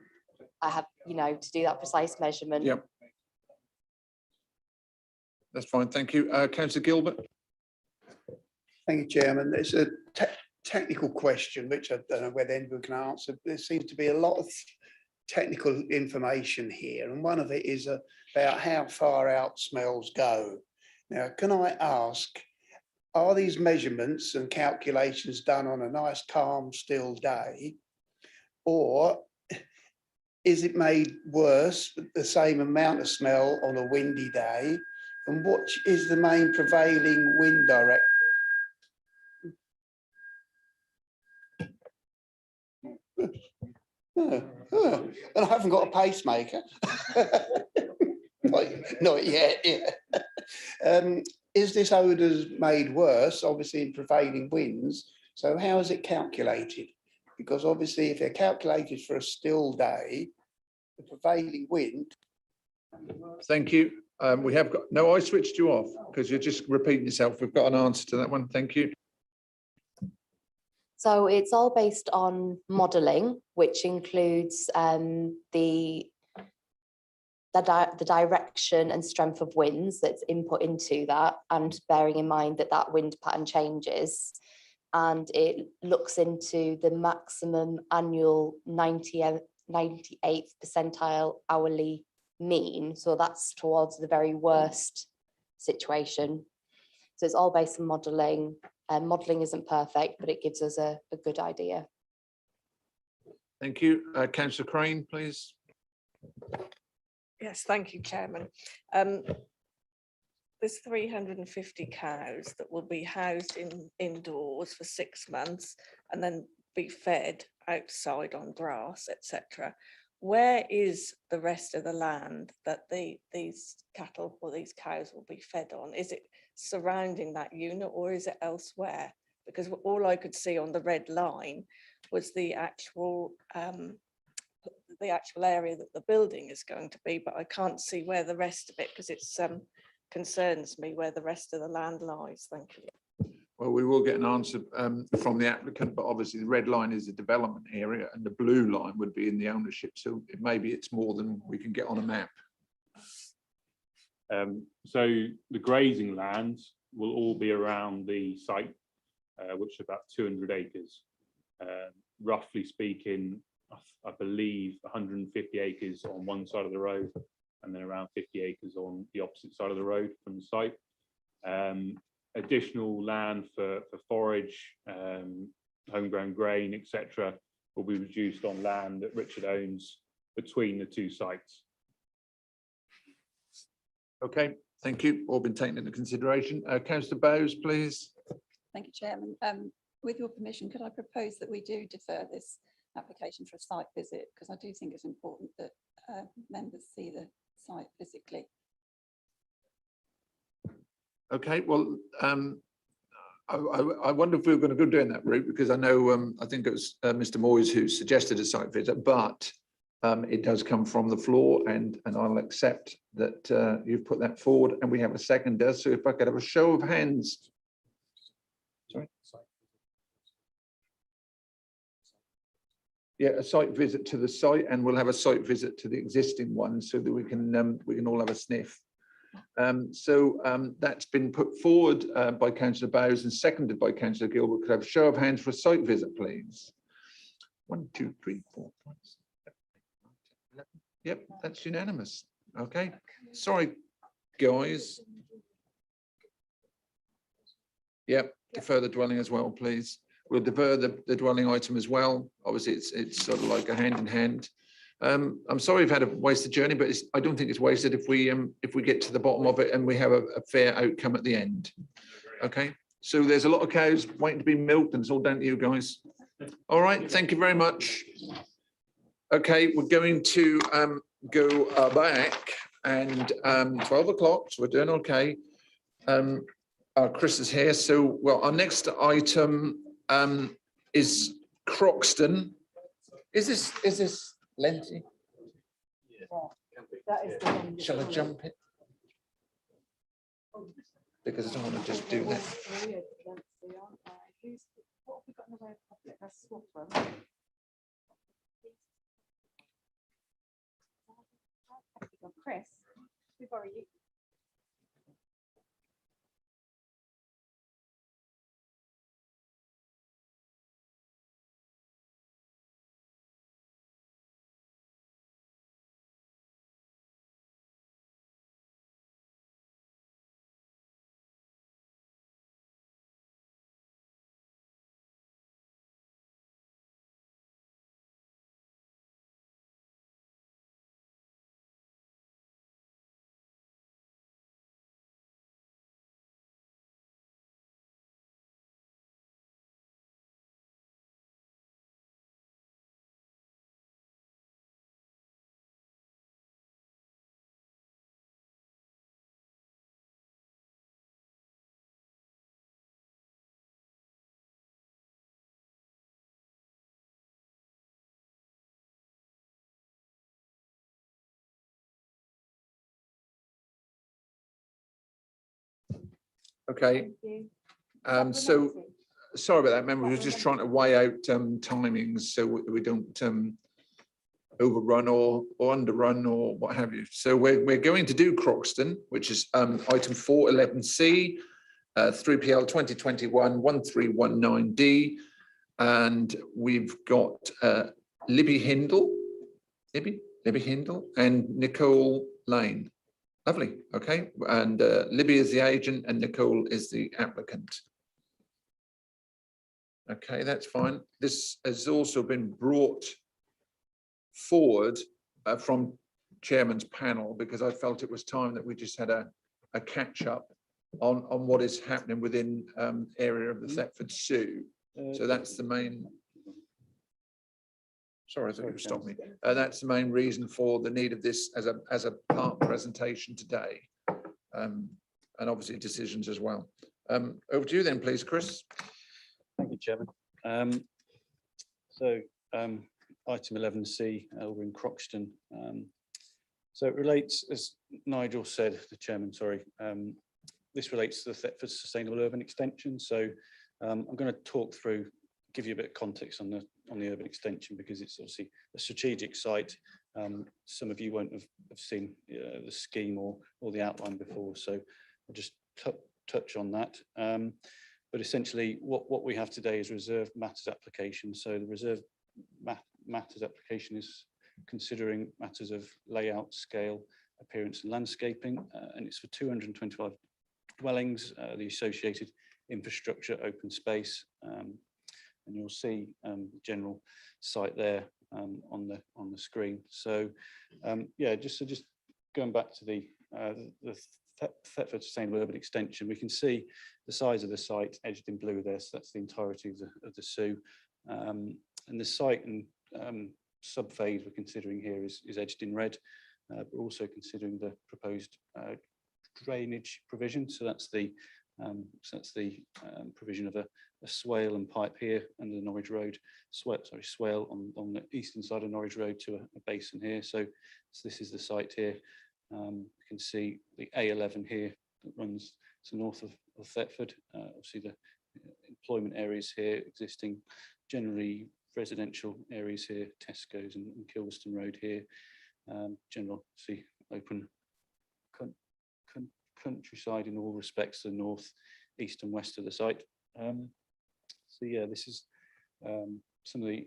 I have, you know, to do that precise measurement? yep. That's fine, thank you. Councillor Gilbert? Thank you, Chairman. It's a technical question, which I don't know whether anyone can answer. There seems to be a lot of technical information here, and one of it is about how far out smells go. Now, can I ask, are these measurements and calculations done on a nice, calm, still day, or is it made worse, with the same amount of smell on a windy day? And what is the main prevailing wind direction? And I haven't got a pacemaker. Not yet. Yeah. Is this odour made worse, obviously, in prevailing winds? So how is it calculated? Because obviously, if they're calculated for a still day, the prevailing wind. Thank you. We have got, no, I switched you off because you're just repeating yourself. We've got an answer to that one. Thank you. So it's all based on modelling, which includes the direction and strength of winds that's input into that, and bearing in mind that that wind pattern changes. And it looks into the maximum annual 98th percentile hourly mean. So that's towards the very worst situation. So it's all based on modelling. Modelling isn't perfect, but it gives us a good idea. Thank you. Councillor Crane, please. Yes, thank you, Chairman. There's 350 cows that will be housed indoors for 6 months and then be fed outside on grass, etc. Where is the rest of the land that these cattle or these cows will be fed on? Is it surrounding that unit or is it elsewhere? Because all I could see on the red line was the actual area that the building is going to be, but I can't see where the rest of it, because it's concerns me where the rest of the land lies. Thank you. Well, we will get an answer from the applicant, but obviously the red line is a development area and the blue line would be in the ownership. So maybe it's more than we can get on a map. So the grazing lands will all be around the site, which is about 200 acres. Roughly speaking, I believe 150 acres on one side of the road and then around 50 acres on the opposite side of the road from the site. Additional land for forage, homegrown grain, etc., will be reduced on land that Richard owns between the two sites. Okay, thank you. All been taken into consideration. Councillor Bowes, please. Thank you, Chairman. With your permission, could I propose that we do defer this application for a site visit, because I do think it's important that members see the site physically. Okay, well, I wonder if we were going to go down that route, because I know I think it was Mr. Moyes who suggested a site visit, but it does come from the floor, and I'll accept that you've put that forward, and we have a seconder. So if I could have a show of hands. Sorry. Yeah, a site visit to the site, and we'll have a site visit to the existing one so that we can all have a sniff. That's been put forward by Councillor Bowes and seconded by Councillor Gilbert. Could I have a show of hands for a site visit, please? 1, 2, 3, 4, 5, 6, 7, 8, 9, 10, 11. Yep, that's unanimous. Okay, sorry, guys. Yep, defer the dwelling as well, please. We'll defer the dwelling item as well. Obviously, it's sort of like a hand in hand. I'm sorry we've had a wasted journey, but I don't think it's wasted if we get to the bottom of it and we have a fair outcome at the end. Okay, so there's a lot of cows waiting to be milked, and it's all down to you guys. All right, thank you very much. Okay, we're going to go back, and 12 o'clock, so we're doing okay. Chris is here, so well, our next item is Croxton. Is this Lenty? Shall I jump it? Because I don't want to just do that. Chris, we borrow you. Okay. So sorry about that, member. We were just trying to weigh out timings so we don't overrun or underrun or what have you. So we're going to do Croxton, which is item 411C, 3PL 2021-1319D, and we've got Libby Hindle, and Nicole Lane. Lovely. Okay, and Libby is the agent and Nicole is the applicant. Okay, that's fine. This has also been brought forward from chairman's panel because I felt it was time that we just had a catch up on what is happening within area of the Thetford Zoo. So that's the main. Sorry, I thought you stopped me. That's the main reason for the need of this as a part presentation today, and obviously decisions as well. Over to you then, please, Chris. Thank you, Chairman. Item 11C, over in Croxton. So it relates, as Nigel said, the Chairman, sorry, this relates to the Thetford Sustainable Urban Extension. So I'm going to talk through, give you a bit of context on the urban extension because it's obviously a strategic site. Some of you won't have seen the scheme or the outline before, so I'll just touch on that. But essentially, what we have today is reserved matters application. So the reserved matters application is considering matters of layout, scale, appearance, and landscaping, and it's for 225 dwellings, the associated infrastructure, open space. And you'll see general site there on the screen. So yeah, just going back to the Thetford Sustainable Urban Extension, we can see the size of the site edged in blue there. So that's the entirety of the Zoo, and the site and sub-phase we're considering here is edged in red. We're also considering the proposed drainage provision. So that's the provision of a swale and pipe here under the Norwich Road, swale on the eastern side of Norwich Road to a basin here. So this is the site here. You can see the A11 here that runs to north of Thetford. Obviously the employment areas here existing, generally residential areas here, Tesco's and Kilverston Road here. General, see, open countryside in all respects to the north, east and west of the site. So yeah, this is some of the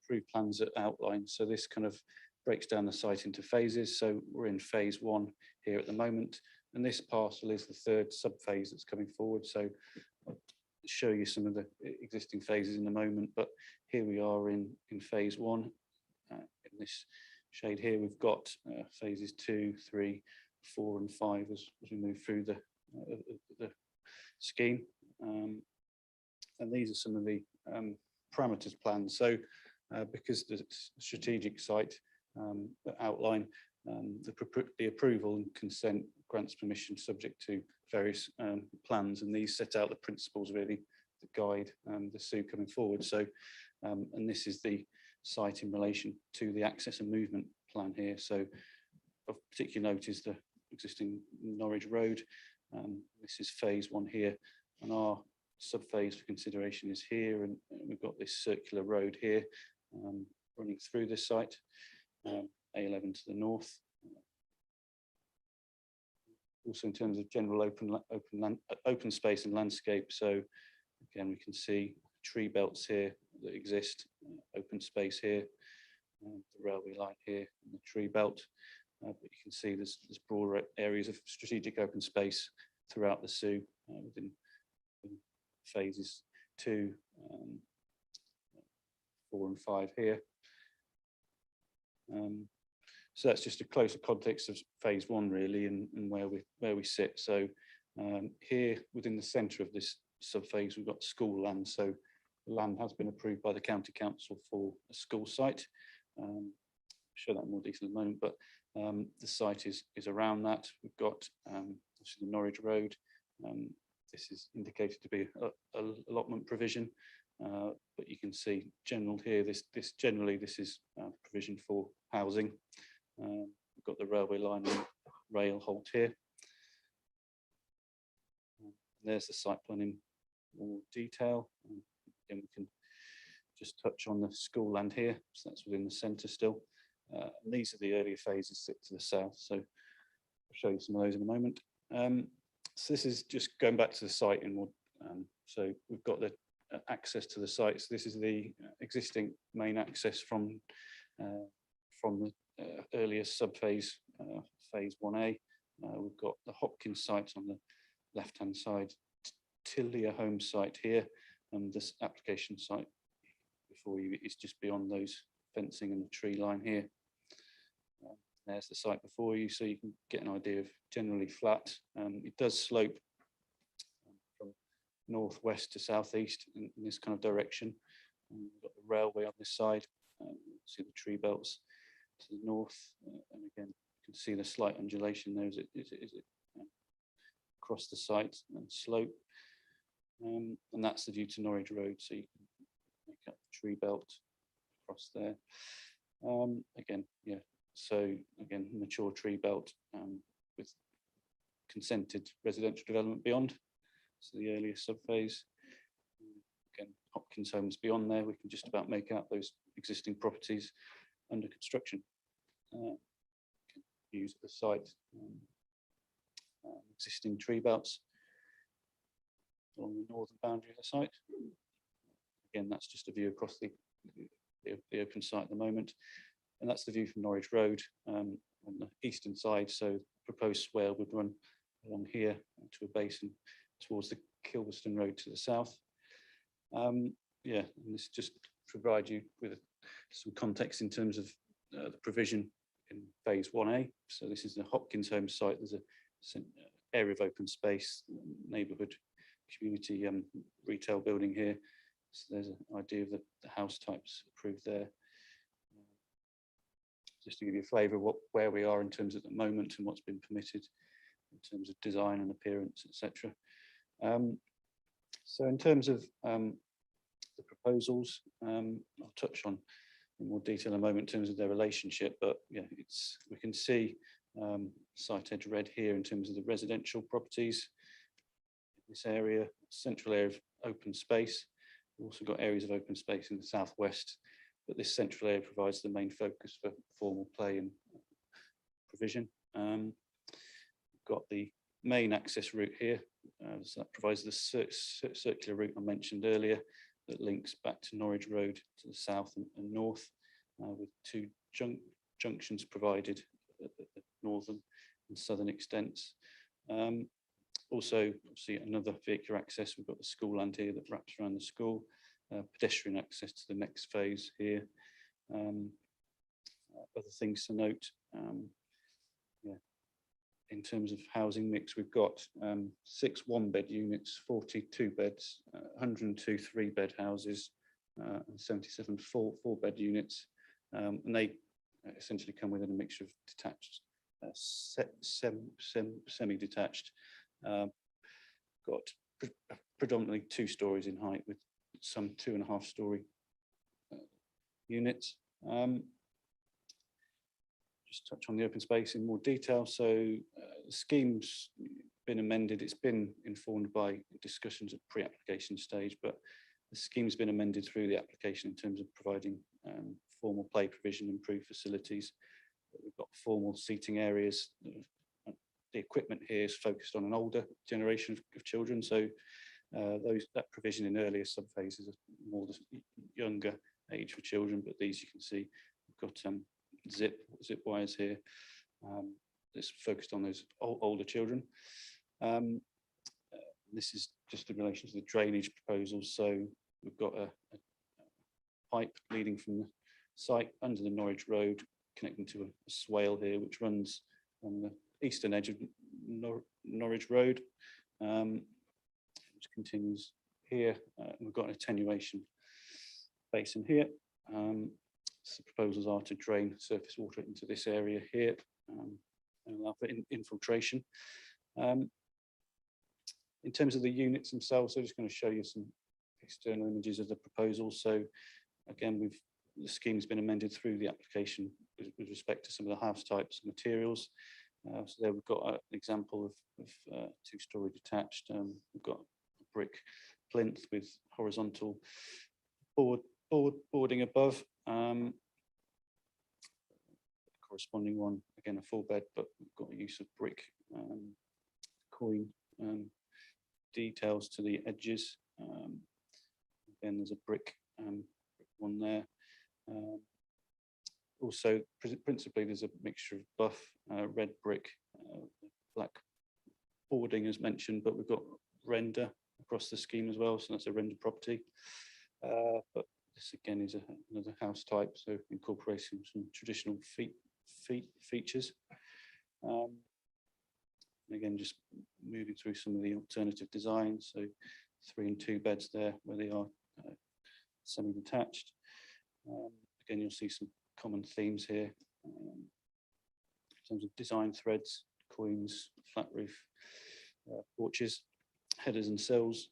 approved plans that outline. So this kind of breaks down the site into phases. So we're in phase 1 here at the moment, and this parcel is the third sub-phase that's coming forward. So show you some of the existing phases in a moment, but here we are in phase 1. In this shade here, we've got phases 2, 3, 4 and 5 as we move through the scheme. And these are some of the parameters planned. So because the strategic site outline the approval and consent grants permission subject to various plans, and these set out the principles really that guide the SUE coming forward. So and this is the site in relation to the access and movement plan here. So of particular note is the existing Norwich Road. This is phase 1 here, and our sub-phase for consideration is here, and we've got this circular road here running through this site, A11 to the north. Also in terms of general open space and landscape, so again we can see tree belts here that exist, open space here, the railway line here, and the tree belt. But you can see there's broader areas of strategic open space throughout the SUE within phases 2, 4 and 5 here. So that's just a closer context of phase 1 really, and where we sit. So here within the centre of this sub-phase, we've got school land. So the land has been approved by the County Council for a school site. I'll show that in more detail in a moment, but the site is around that. We've got obviously the Norwich Road. This is indicated to be a allotment provision, but you can see general here. This is provision for housing. We've got the railway line and rail halt here. There's the site plan in more detail. Again, we can just touch on the school land here. So that's within the centre still. And these are the earlier phases sit to the south. So I'll show you some of those in a moment. So this is just going back to the site in more. So we've got the access to the site. So this is the existing main access from the earlier sub-phase, phase 1A. We've got the Hopkins site on the left-hand side, Tillia home site here, and this application site before you is just beyond those fencing and the tree line here. There's the site before you, so you can get an idea of generally flat. It does slope from northwest to southeast in this kind of direction. We've got the railway on this side. See the tree belts to the north, and again you can see the slight undulation there as it across the site and slope, and that's the view to Norwich Road. So you can make up the tree belt across there. Again, yeah. So again, mature tree belt with consented residential development beyond. So the earlier sub-phase. Again, Hopkins homes beyond there. We can just about make out those existing properties under construction. Views of the site, existing tree belts along the northern boundary of the site. Again, that's just a view across the open site at the moment. And that's the view from Norwich Road on the eastern side. So proposed swale would run along here to a basin towards the Kilverston Road to the south. Yeah, and this just provide you with some context in terms of the provision in phase 1A. So this is the Hopkins home site. There's an area of open space, neighbourhood, community retail building here. So there's an idea of the house types approved there. Just to give you a flavour of where we are in terms of the moment and what's been permitted in terms of design and appearance, etc. So in terms of the proposals, I'll touch on in more detail in a moment in terms of their relationship, but yeah, we can see site edge red here in terms of the residential properties. This area, central area of open space. We've also got areas of open space in the southwest, but this central area provides the main focus for formal play and provision. We've got the main access route here, so that provides the circular route I mentioned earlier that links back to Norwich Road to the south and north, with two junctions provided at the northern and southern extents. Also, obviously, another vehicular access. We've got the school land here that wraps around the school. Pedestrian access to the next phase here. Other things to note. In terms of housing mix, we've got 6 one-bed units, 42 beds, 102 three-bed houses, and 77 four-bed units. And they essentially come within a mixture of detached, semi-detached. Got predominantly 2 stories in height with some 2.5-story units. Just touch on the open space in more detail. So the scheme's been amended. It's been informed by discussions at pre-application stage, but the scheme's been amended through the application in terms of providing formal play provision, improved facilities. We've got formal seating areas. The equipment here is focused on an older generation of children. So that provision in earlier subphases are more the younger age for children, but these you can see we've got zip wires here. It's focused on those older children. This is just in relation to the drainage proposals. So we've got a pipe leading from the site under the Norwich Road, connecting to a swale here, which runs on the eastern edge of Norwich Road, which continues here. We've got an attenuation basin here. So the proposals are to drain surface water into this area here and allow for infiltration. In terms of the units themselves, I'm just going to show you some external images of the proposal. So again, the scheme's been amended through the application with respect to some of the house types and materials. So there we've got an example of 2-story detached. We've got a brick plinth with horizontal boarding above. Corresponding one, again, a 4-bed, but we've got a use of brick coin details to the edges. Then there's a brick one there. Also, principally, there's a mixture of buff, red brick, black boarding as mentioned, but we've got render across the scheme as well, so that's a render property. But this again is another house type, so incorporating some traditional features. And again, just moving through some of the alternative designs. So 3 and 2 beds there where they are semi-detached. Again, you'll see some common themes here in terms of design threads, coins, flat roof, porches, headers and sills.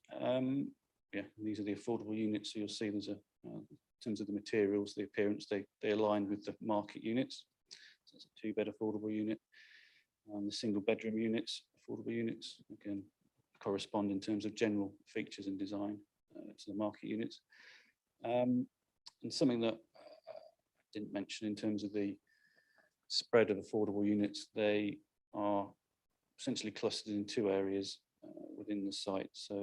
Yeah, these are the affordable units. So you'll see there's in terms of the materials, the appearance, they align with the market units. So it's a 2-bed affordable unit. The single bedroom units, affordable units, again, correspond in terms of general features and design to the market units. And something that I didn't mention in terms of the spread of affordable units, they are essentially clustered in 2 areas within the site. So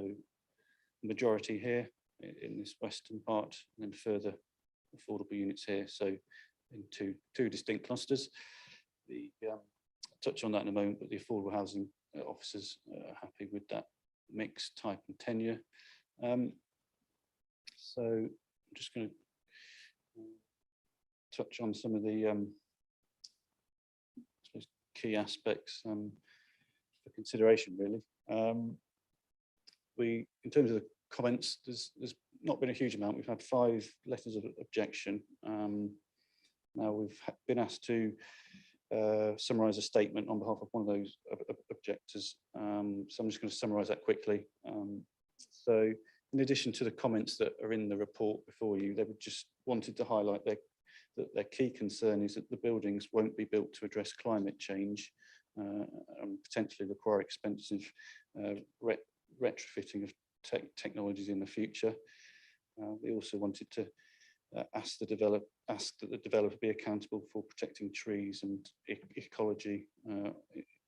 the majority here in this western part, and then further affordable units here. So in two distinct clusters. Touch on that in a moment, but the affordable housing officers are happy with that mix, type and tenure. So I'm just going to touch on some of the key aspects for consideration, really. In terms of the comments, there's not been a huge amount. We've had 5 letters of objection. Now we've been asked to summarise a statement on behalf of one of those objectors. So I'm just going to summarise that quickly. So in addition to the comments that are in the report before you, they just wanted to highlight that their key concern is that the buildings won't be built to address climate change and potentially require expensive retrofitting of technologies in the future. They also wanted to ask that the developer be accountable for protecting trees and ecology in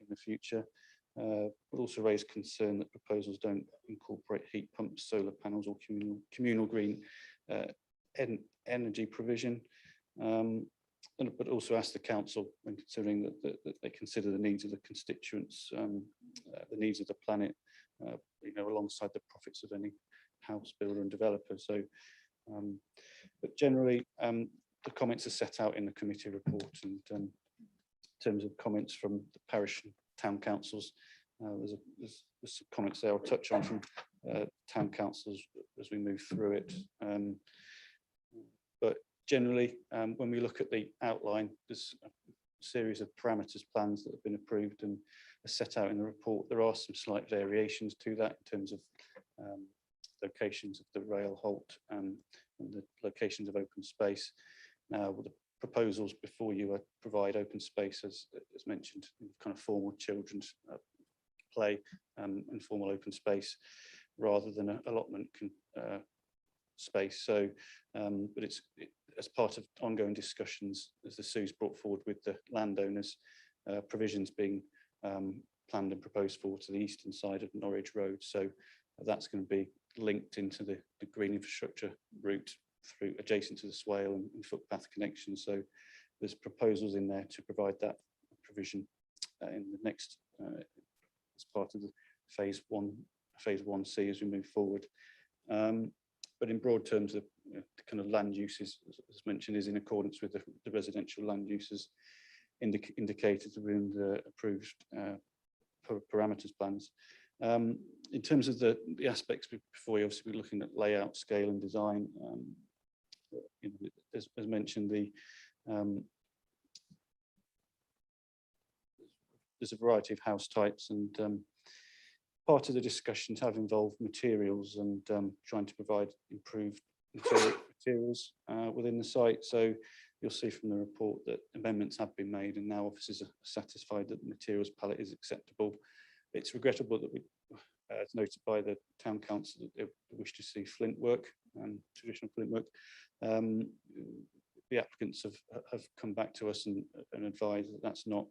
the future, but also raise concern that proposals don't incorporate heat pumps, solar panels, or communal green energy provision. But also ask the council, when considering that they consider the needs of the constituents, the needs of the planet, alongside the profits of any house builder and developer. So, but generally, the comments are set out in the committee report, and in terms of comments from the parish and town councils, there's some comments there I'll touch on from town councils as we move through it. But generally, when we look at the outline, there's a series of parameters plans that have been approved and are set out in the report. There are some slight variations to that in terms of locations of the rail halt and the locations of open space. Now, the proposals before you provide open space, as mentioned, kind of formal children's play and formal open space, rather than an allotment space. So, but it's as part of ongoing discussions, as the Sue's brought forward with the landowners, provisions being planned and proposed for to the eastern side of Norwich Road. So that's going to be linked into the green infrastructure route through adjacent to the swale and footpath connection. So there's proposals in there to provide that provision in the next as part of the phase 1C as we move forward. But in broad terms, the kind of land uses, as mentioned, is in accordance with the residential land uses indicated within the approved parameters plans. In terms of the aspects before you, obviously we're looking at layout, scale and design. As mentioned, there's a variety of house types, and part of the discussions have involved materials and trying to provide improved materials within the site. So you'll see from the report that amendments have been made, and now officers are satisfied that the materials palette is acceptable. It's regrettable that as noted by the town council, that they wish to see flint work and traditional flint work. The applicants have come back to us and advised that that's not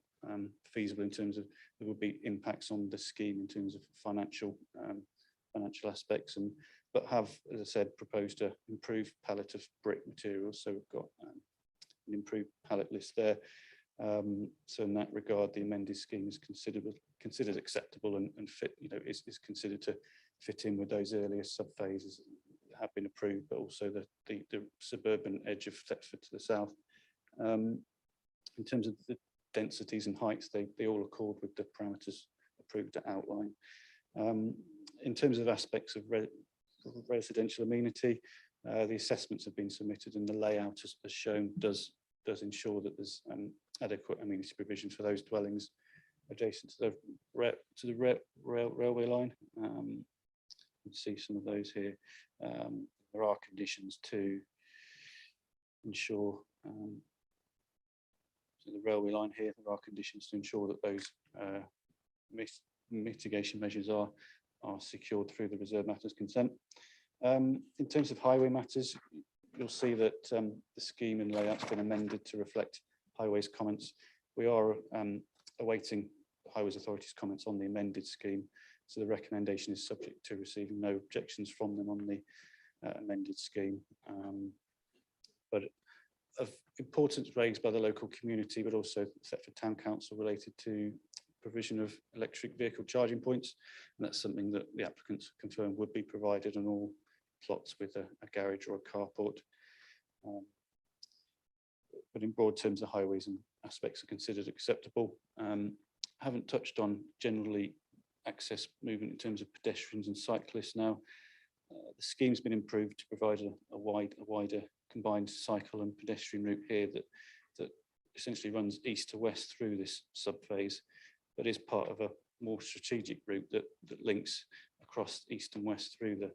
feasible in terms of there will be impacts on the scheme in terms of financial aspects, but have, as I said, proposed an improved palette of brick materials. So we've got an improved palette list there. So in that regard, the amended scheme is considered acceptable and fit, is considered to fit in with those earlier subphases that have been approved, but also the suburban edge of Thetford to the south. In terms of the densities and heights, they all accord with the parameters approved at outline. In terms of aspects of residential amenity, the assessments have been submitted, and the layout as shown does ensure that there's adequate amenity provision for those dwellings adjacent to the railway line. You can see some of those here. There are conditions to ensure so the railway line here, there are conditions to ensure that those mitigation measures are secured through the reserve matters consent. In terms of highway matters, you'll see that the scheme and layout's been amended to reflect Highways comments. We are awaiting the Highways Authority's comments on the amended scheme, so the recommendation is subject to receiving no objections from them on the amended scheme. But of importance raised by the local community, but also Thetford Town Council, related to provision of electric vehicle charging points, and that's something that the applicants confirmed would be provided on all plots with a garage or a carport. But in broad terms, the highways and aspects are considered acceptable. Haven't touched on generally access movement in terms of pedestrians and cyclists now. The scheme's been improved to provide a wider combined cycle and pedestrian route here that essentially runs east to west through this subphase, but is part of a more strategic route that links across east and west through the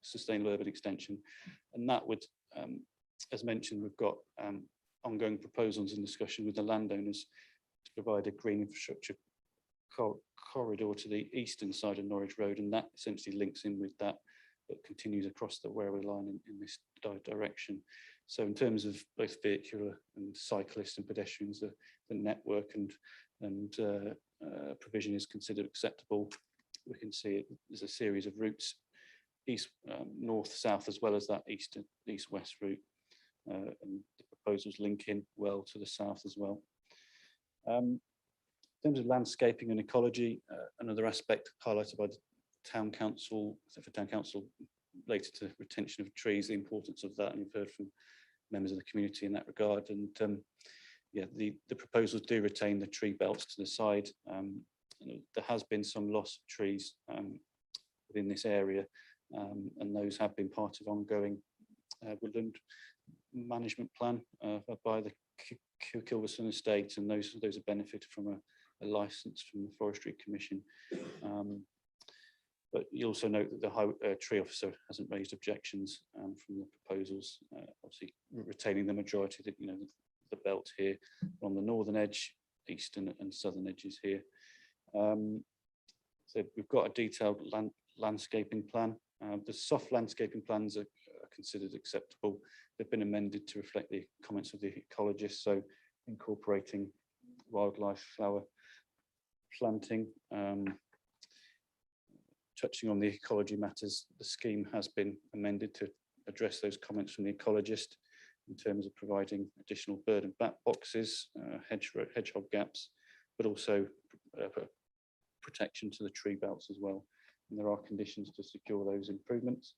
sustainable urban extension. And that would, as mentioned, we've got ongoing proposals in discussion with the landowners to provide a green infrastructure corridor to the eastern side of Norwich Road, and that essentially links in with that, but continues across the railway line in this direction. So in terms of both vehicular and cyclists and pedestrians, the network and provision is considered acceptable. We can see it, there's a series of routes, east, north, south, as well as that east-west route, and the proposals link in well to the south as well. In terms of landscaping and ecology, another aspect highlighted by the town council, for town council related to retention of trees, the importance of that, and you've heard from members of the community in that regard. And yeah, the proposals do retain the tree belts to the side. There has been some loss of trees within this area, and those have been part of ongoing woodland management plan by the Kilverson estate, and those have benefited from a license from the Forestry Commission. But you also note that the tree officer hasn't raised objections from the proposals, obviously retaining the majority that, you know, the belt here on the northern edge, eastern and southern edges here. So we've got a detailed landscaping plan. The soft landscaping plans are considered acceptable. They've been amended to reflect the comments of the ecologist, so incorporating wildlife flower planting. Touching on the ecology matters, the scheme has been amended to address those comments from the ecologist in terms of providing additional bird and bat boxes, hedgehog gaps, but also protection to the tree belts as well. And there are conditions to secure those improvements.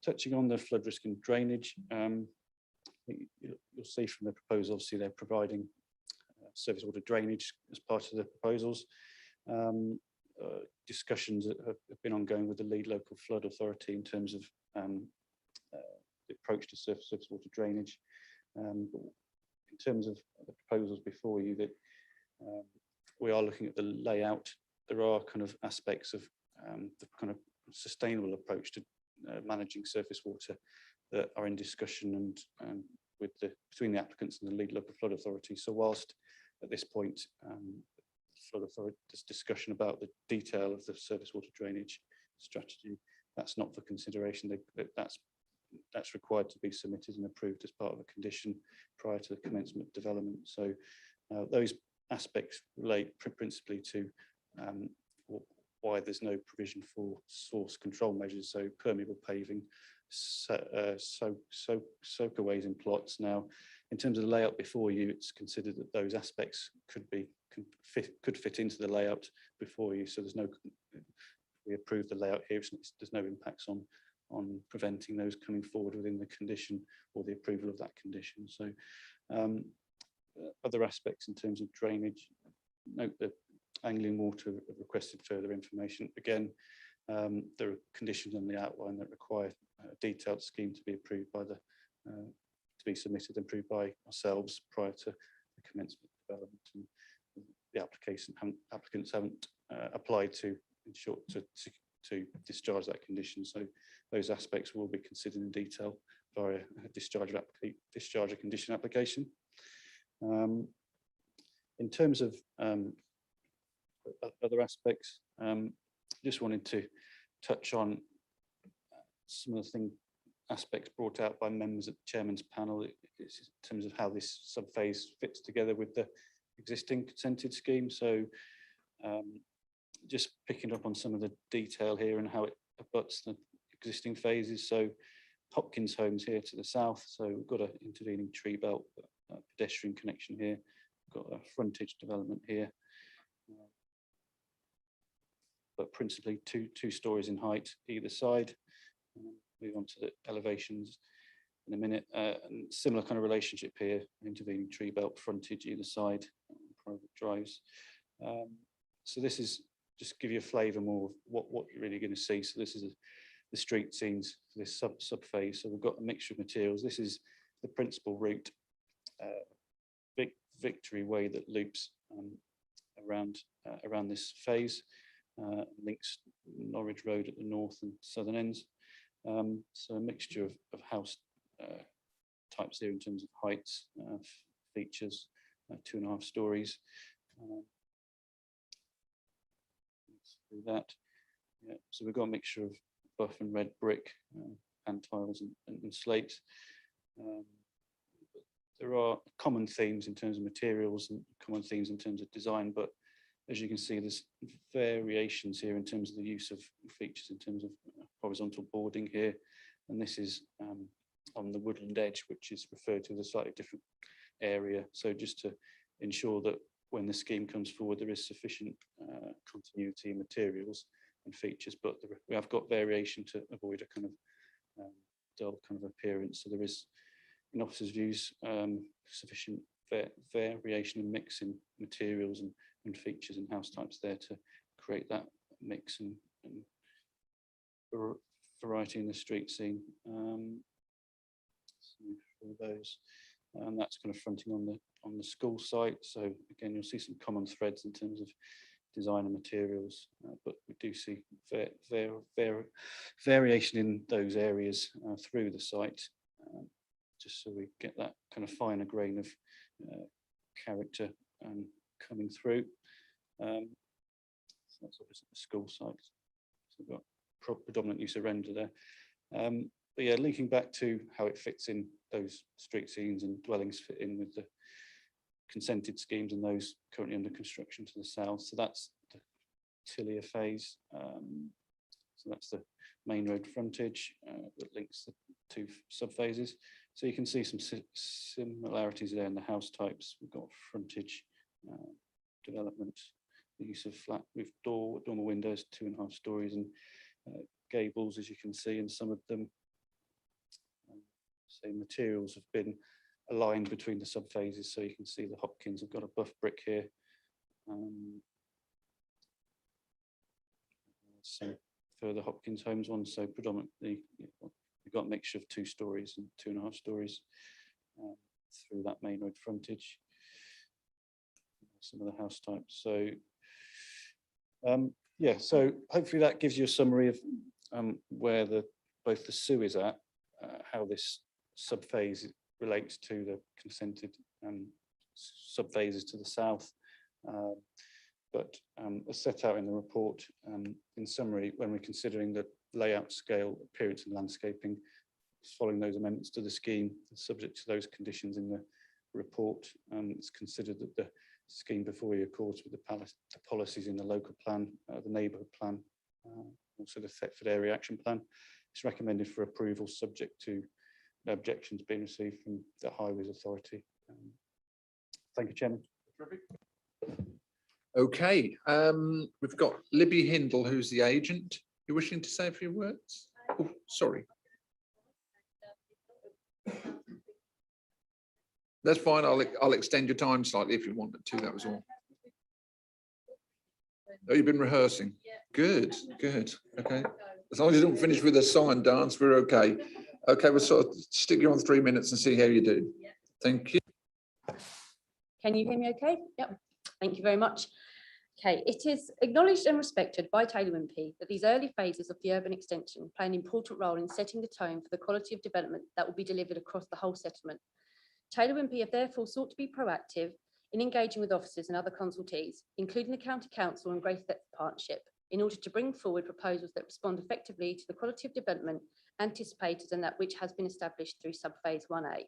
Touching on the flood risk and drainage, you'll see from the proposal, obviously they're providing surface water drainage as part of the proposals. Discussions have been ongoing with the lead local flood authority in terms of the approach to surface water drainage. In terms of the proposals before you, that we are looking at the layout. There are kind of aspects of the kind of sustainable approach to managing surface water that are in discussion and with between the applicants and the lead local flood authority. So whilst at this point flood authority, there's discussion about the detail of the surface water drainage strategy, that's not for consideration. That's required to be submitted and approved as part of a condition prior to the commencement of development. So those aspects relate principally to why there's no provision for source control measures, so permeable paving, soakaways in plots. Now, in terms of the layout before you, it's considered that those aspects could fit into the layout before you. So there's no, we approve the layout here. There's no impacts on preventing those coming forward within the condition or the approval of that condition. So other aspects in terms of drainage, note that Anglian Water have requested further information. Again, there are conditions on the outline that require a detailed scheme to be approved by the to be submitted and approved by ourselves prior to the commencement of development. And the applicants haven't applied to ensure to discharge that condition. So those aspects will be considered in detail via a discharge of condition application. In terms of other aspects, just wanted to touch on some of the aspects brought out by members at the chairman's panel in terms of how this sub-phase fits together with the existing consented scheme. So just picking up on some of the detail here and how it abuts the existing phases. So Hopkins Homes here to the south, so we've got an intervening tree belt, a pedestrian connection here, we've got a frontage development here, but principally two stories in height either side. Move on to the elevations in a minute. And similar kind of relationship here, intervening tree belt, frontage either side, private drives. So this is just give you a flavour more of what you're really going to see. So this is the street scenes for this sub phase. So we've got a mixture of materials. This is the principal route, Victory Way, that loops around this phase, links Norwich Road at the north and southern ends. So a mixture of house types here in terms of heights, features, 2.5 stories. Through that, yeah. So we've got a mixture of buff and red brick, pan tiles and slate. There are common themes in terms of materials and common themes in terms of design, but as you can see, there's variations here in terms of the use of features in terms of horizontal boarding here. And this is on the woodland edge, which is referred to as a slightly different area. So just to ensure that when the scheme comes forward, there is sufficient continuity in materials and features, but we have got variation to avoid a kind of dull kind of appearance. So there is, in officers' views, sufficient variation and mix in materials and features and house types there to create that mix and variety in the street scene. For those, and that's kind of fronting on the school site. So again, you'll see some common threads in terms of design and materials, but we do see variation in those areas through the site, just so we get that kind of finer grain of character coming through. So that's obviously the school site. So we've got predominant use of render there. But yeah, linking back to how it fits in those street scenes and dwellings fit in with the consented schemes and those currently under construction to the south. So that's the Tillier phase. So that's the main road frontage that links the two sub-phases. So you can see some similarities there in the house types. We've got frontage development, the use of flat roof dormer windows, 2.5 stories, and gables, as you can see, and some of them, say, materials have been aligned between the sub-phases. So you can see the Hopkins have got a buff brick here. Some further Hopkins homes ones, so predominantly we've got a mixture of 2 stories and 2.5 stories through that main road frontage. Some of the house types. So yeah, so hopefully that gives you a summary of where both the SU is at, how this sub-phase relates to the consented sub-phases to the south. But as set out in the report, in summary, when we're considering the layout, scale, appearance and landscaping, following those amendments to the scheme, subject to those conditions in the report, it's considered that the scheme before you accords with the policies in the local plan, the neighbourhood plan, also the Thetford Area Action Plan. It's recommended for approval subject to no objections being received from the Highways Authority. Thank you, Chairman. Okay, we've got Libby Hindle, who's the agent. You wishing to say a few words? Oh, sorry. That's fine. I'll extend your time slightly if you wanted to. That was all. Oh, you've been rehearsing. Good, good. Okay. As long as you don't finish with a sign dance, we're okay. Okay, we'll sort of stick you on 3 minutes and see how you do. Thank you. Can you hear me okay? Yep. Thank you very much. Okay, it is acknowledged and respected by Taylor Wimpey that these early phases of the urban extension play an important role in setting the tone for the quality of development that will be delivered across the whole settlement. Taylor Wimpey have therefore sought to be proactive in engaging with officers and other consultees, including the County Council and Greater Thetford Partnership, in order to bring forward proposals that respond effectively to the quality of development anticipated and that which has been established through sub-phase 1A.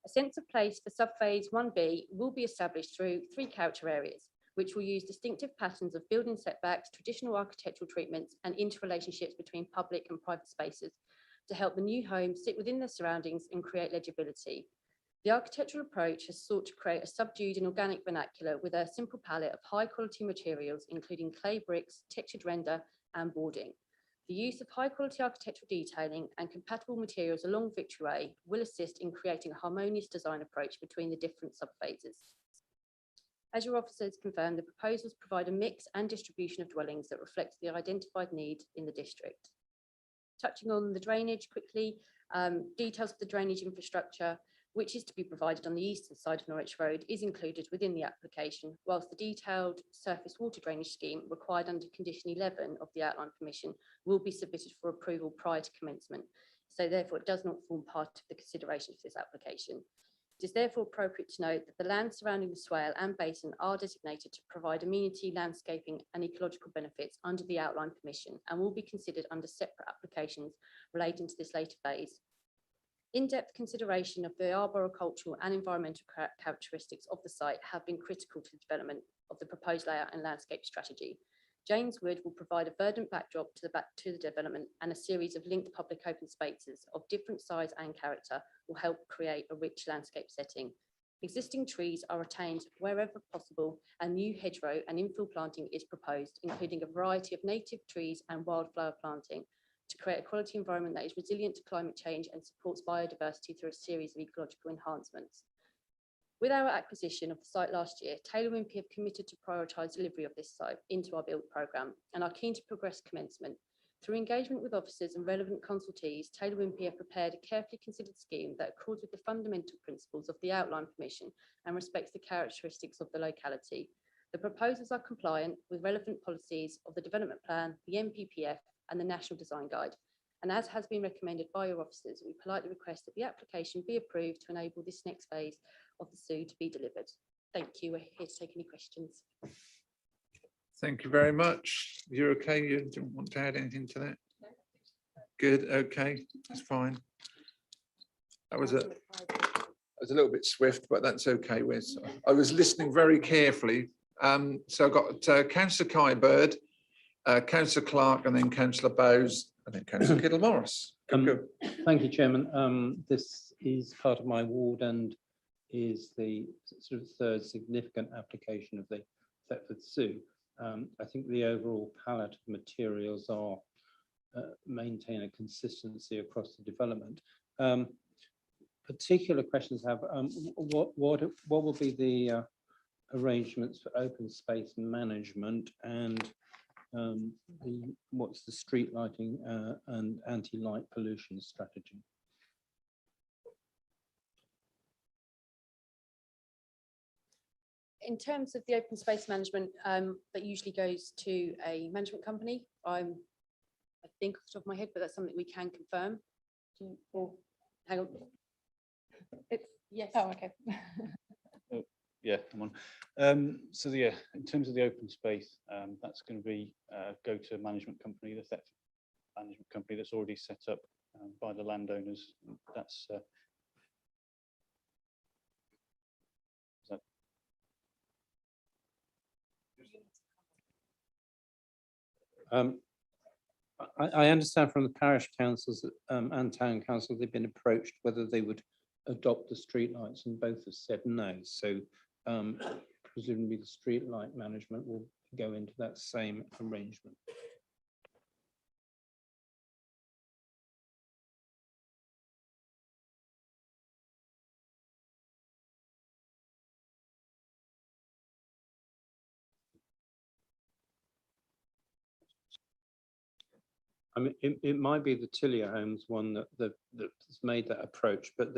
A sense of place for sub-phase 1B will be established through 3 character areas, which will use distinctive patterns of building setbacks, traditional architectural treatments, and interrelationships between public and private spaces to help the new homes sit within their surroundings and create legibility. The architectural approach has sought to create a subdued and organic vernacular with a simple palette of high quality materials, including clay bricks, textured render, and boarding. The use of high quality architectural detailing and compatible materials along Victory Way will assist in creating a harmonious design approach between the different subphases. As your officers confirmed, the proposals provide a mix and distribution of dwellings that reflects the identified need in the district. Touching on the drainage quickly, details of the drainage infrastructure, which is to be provided on the eastern side of Norwich Road, is included within the application, whilst the detailed surface water drainage scheme required under condition 11 of the outline permission will be submitted for approval prior to commencement. So therefore it does not form part of the consideration for this application. It is therefore appropriate to note that the land surrounding the swale and basin are designated to provide amenity, landscaping and ecological benefits under the outline permission and will be considered under separate applications relating to this later phase. In-depth consideration of the arboricultural and environmental characteristics of the site have been critical to the development of the proposed layout and landscape strategy. James Wood will provide a verdant backdrop to the development, and a series of linked public open spaces of different size and character will help create a rich landscape setting. Existing trees are retained wherever possible, and new hedgerow and infill planting is proposed, including a variety of native trees and wildflower planting to create a quality environment that is resilient to climate change and supports biodiversity through a series of ecological enhancements. With our acquisition of the site last year, Taylor Wimpey have committed to prioritise delivery of this site into our build programme and are keen to progress commencement. Through engagement with officers and relevant consultees, Taylor Wimpey have prepared a carefully considered scheme that accords with the fundamental principles of the outline permission and respects the characteristics of the locality. The proposals are compliant with relevant policies of the development plan, the NPPF and the National Design Guide. And as has been recommended by your officers, we politely request that the application be approved to enable this next phase of the SOO to be delivered. Thank you. We're here to take any questions. Thank you very much. You're okay? You don't want to add anything to that? Good, okay, that's fine. That was a little bit swift, but that's okay. I was listening very carefully. So I've got Councillor Kye-Bird, Councillor Clark, and then Councillor Bowes, and then Councillor Kittle-Morris. Thank you, Chairman. This is part of my ward and is the sort of third significant application of the Thetford SOO. I think the overall palette of materials are maintain a consistency across the development. Particular questions have what will be the arrangements for open space management and what's the street lighting and anti-light pollution strategy? In terms of the open space management, that usually goes to a management company. I think off the top of my head, but that's something we can confirm. Hang on. It's yes. Oh, okay. Yeah, come on. So yeah, in terms of the open space, that's going to be go to a management company, the Thetford management company that's already set up by the landowners. That's I understand from the parish councils and town council, they've been approached whether they would adopt the streetlights, and both have said no. So presumably the streetlight management will go into that same arrangement. I mean, it might be the Tillier Homes one that's made that approach, but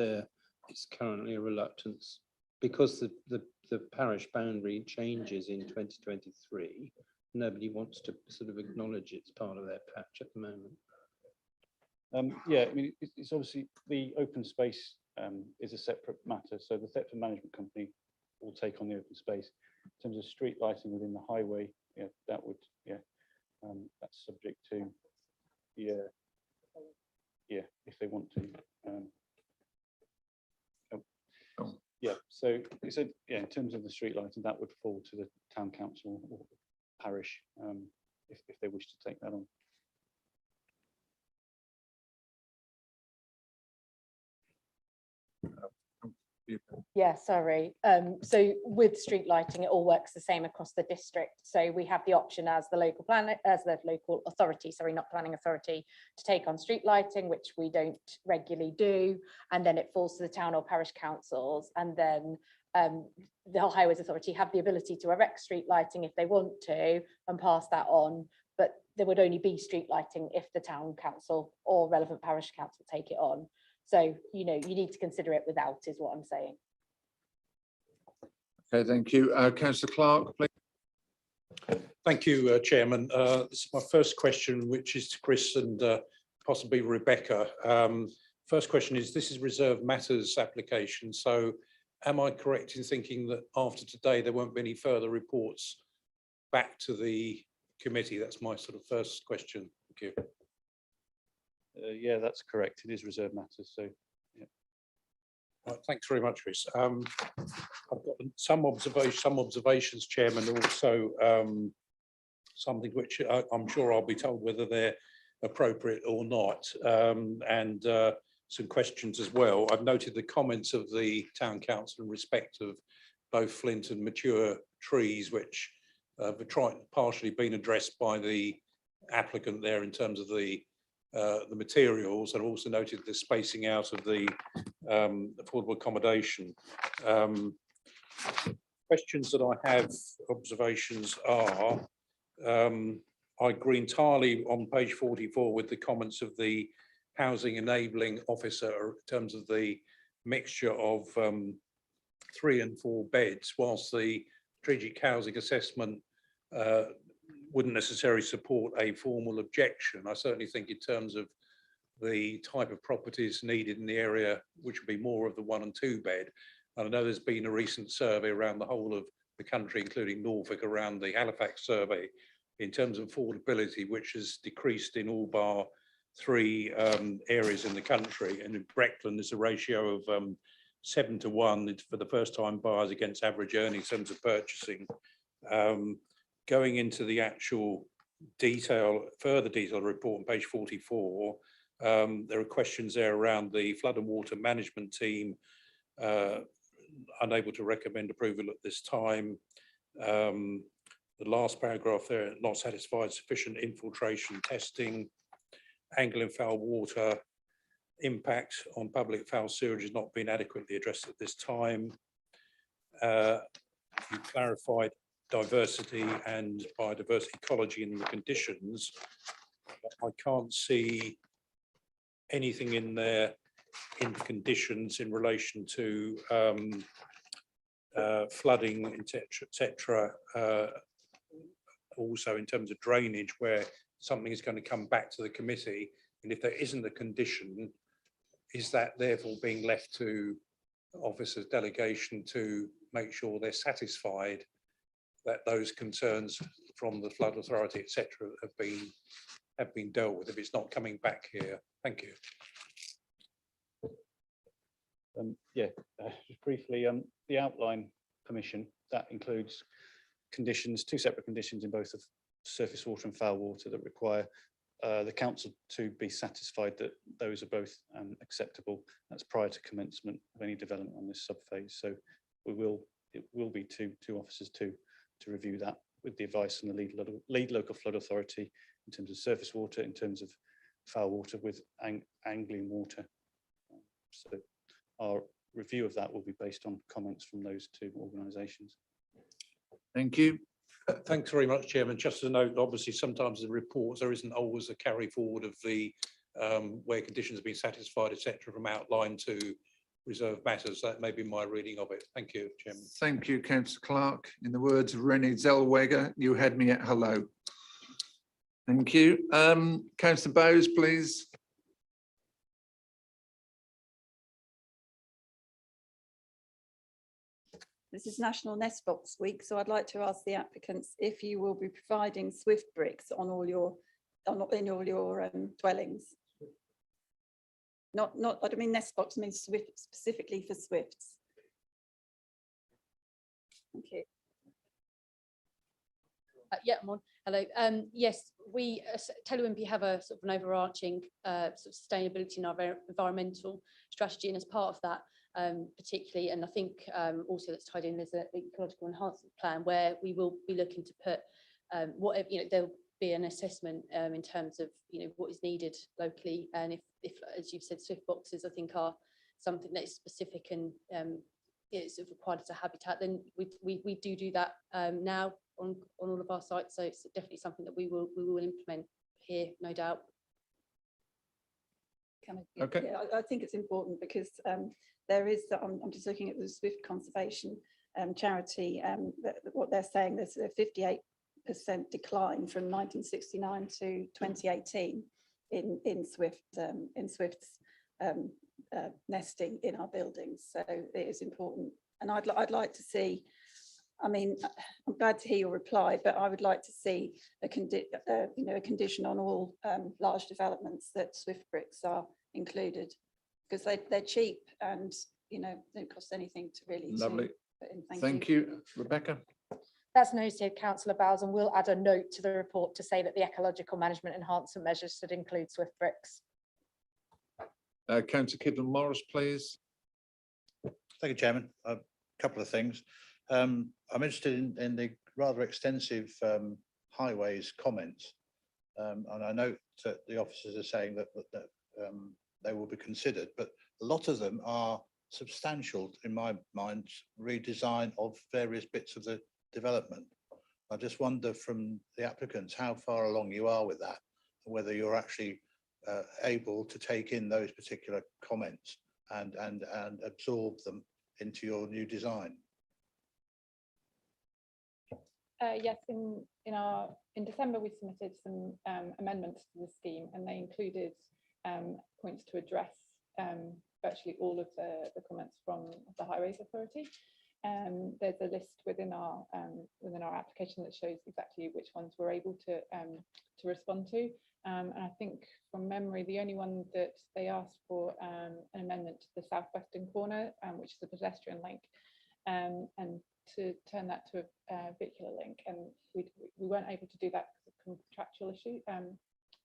it's currently a reluctance because the parish boundary changes in 2023. Nobody wants to sort of acknowledge it's part of their patch at the moment. Yeah, I mean, it's obviously the open space is a separate matter. So the Thetford management company will take on the open space. In terms of street lighting within the highway, yeah, that would, yeah, that's subject to. Yeah, if they want to. Yeah, so yeah, in terms of the street lighting, that would fall to the town council or parish if they wish to take that on. Yeah, sorry. So with street lighting, it all works the same across the district. So we have the option as the local authority, sorry, not planning authority, to take on street lighting, which we don't regularly do. And then it falls to the town or parish councils. And then the highways authority have the ability to erect street lighting if they want to and pass that on. But there would only be street lighting if the town council or relevant parish council take it on. So, you know, you need to consider it without is what I'm saying. Okay, thank you. Councillor Clark, please. Thank you, Chairman. This is my first question, which is to Chris and possibly Rebecca. First question is, this is reserved matters application. So am I correct in thinking that after today, there won't be any further reports back to the committee? That's my sort of first question. Thank you. Yeah, that's correct. It is reserved matters. So, yeah. Right, thanks very much, Chris. I've got some observations, Chairman, also something which I'm sure I'll be told whether they're appropriate or not. some questions as well. I've noted the comments of the town council in respect of both flint and mature trees, which have partially been addressed by the applicant there in terms of the materials, and also noted the spacing out of the affordable accommodation. Questions that I have, observations are, I agree entirely on page 44 with the comments of the housing enabling officer in terms of the mixture of 3 and 4 beds, whilst the strategic housing assessment wouldn't necessarily support a formal objection. I certainly think in terms of the type of properties needed in the area, which would be more of the 1 and 2 bed. And I know there's been a recent survey around the whole of the country, including Norfolk, around the Halifax survey, in terms of affordability, which has decreased in all bar 3 areas in the country. And in Breckland, there's a ratio of 7 to 1 for the first time buyers against average earnings in terms of purchasing. Going into the actual detail, further detailed report on page 44, there are questions there around the flood and water management team, unable to recommend approval at this time. The last paragraph there, not satisfied sufficient infiltration testing, angle and foul water, impact on public foul sewage has not been adequately addressed at this time. You clarified diversity and biodiversity ecology in the conditions. I can't see anything in there in the conditions in relation to flooding, etc. Also in terms of drainage, where something is going to come back to the committee, and if there isn't a condition, is that therefore being left to officers' delegation to make sure they're satisfied that those concerns from the flood authority, etc., have been dealt with if it's not coming back here? Thank you. Just briefly, the outline permission, that includes conditions, 2 separate conditions in both of surface water and foul water that require the council to be satisfied that those are both acceptable. That's prior to commencement of any development on this subphase. So it will be two officers to review that with the advice from the lead local flood authority in terms of surface water, in terms of foul water with angling water. So our review of that will be based on comments from those 2 organisations. Thank you. Thanks very much, Chairman. Just to note, obviously, sometimes the reports, there isn't always a carry forward of the where conditions have been satisfied, etc., from outline to reserved matters. That may be my reading of it. Thank you, Chairman. Thank you, Councillor Clark. In the words of Rennie Zellweger, you had me at hello. Thank you. Councillor Bowes, please. This is National Nest Box Week, so I'd like to ask the applicants if you will be providing Swift bricks on all your, in all your dwellings. Not, I don't mean nest box, I mean Swift, specifically for Swifts. Thank you. Yeah, I'm on. Hello. Yes, we TWMP have a sort of an overarching sort of sustainability in our environmental strategy, and as part of that, particularly, and I think also that's tied in, there's an ecological enhancement plan where we will be looking to put whatever, there'll be an assessment in terms of what is needed locally, and if as you've said, Swift boxes I think are something that is specific and it's required as a habitat, then we do that now on all of our sites. So it's definitely something that we will implement here, no doubt. Okay. Yeah, I think it's important because there is, I'm just looking at the Swift Conservation charity, what they're saying, there's a 58% decline from 1969 to 2018 in Swift's nesting in our buildings. So it is important, and I'd like to see, I mean, I'm glad to hear your reply, but I would like to see a condition on all large developments that Swift bricks are included, because they're cheap and they don't cost anything to really. Lovely. Put in. Thank you, Rebecca. That's noted, Councillor Bowles, and we'll add a note to the report to say that the ecological management enhancement measures should include Swift bricks. Councillor Kidland Morris, please. Thank you, Chairman. A couple of things. I'm interested in the rather extensive highways comments. And I note that the officers are saying that they will be considered, but a lot of them are substantial, in my mind, redesign of various bits of the development. I just wonder from the applicants how far along you are with that, and whether you're actually able to take in those particular comments and absorb them into your new design. Yes, in December we submitted some amendments to the scheme, and they included points to address virtually all of the comments from the Highways Authority. There's a list within our application that shows exactly which ones we're able to respond to. And I think from memory, the only one that they asked for an amendment to the southwestern corner, which is a pedestrian link, and to turn that to a vehicular link. And we weren't able to do that because of contractual issue,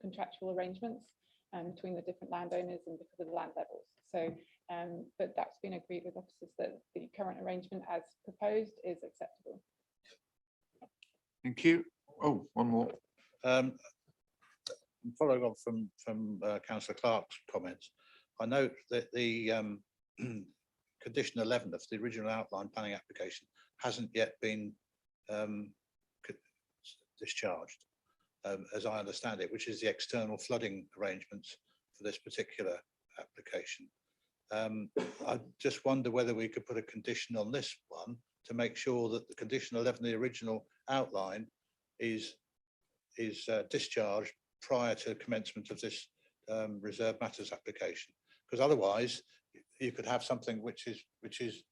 contractual arrangements between the different landowners and because of the land levels. So, but that's been agreed with officers that the current arrangement as proposed is acceptable. Thank you. Oh, one more. Following on from Councillor Clark's comments, I note that the condition 11 of the original outline planning application hasn't yet been discharged, as I understand it, which is the external flooding arrangements for this particular application. I just wonder whether we could put a condition on this one to make sure that the condition 11, the original outline, is discharged prior to commencement of this reserve matters application, because otherwise you could have something which is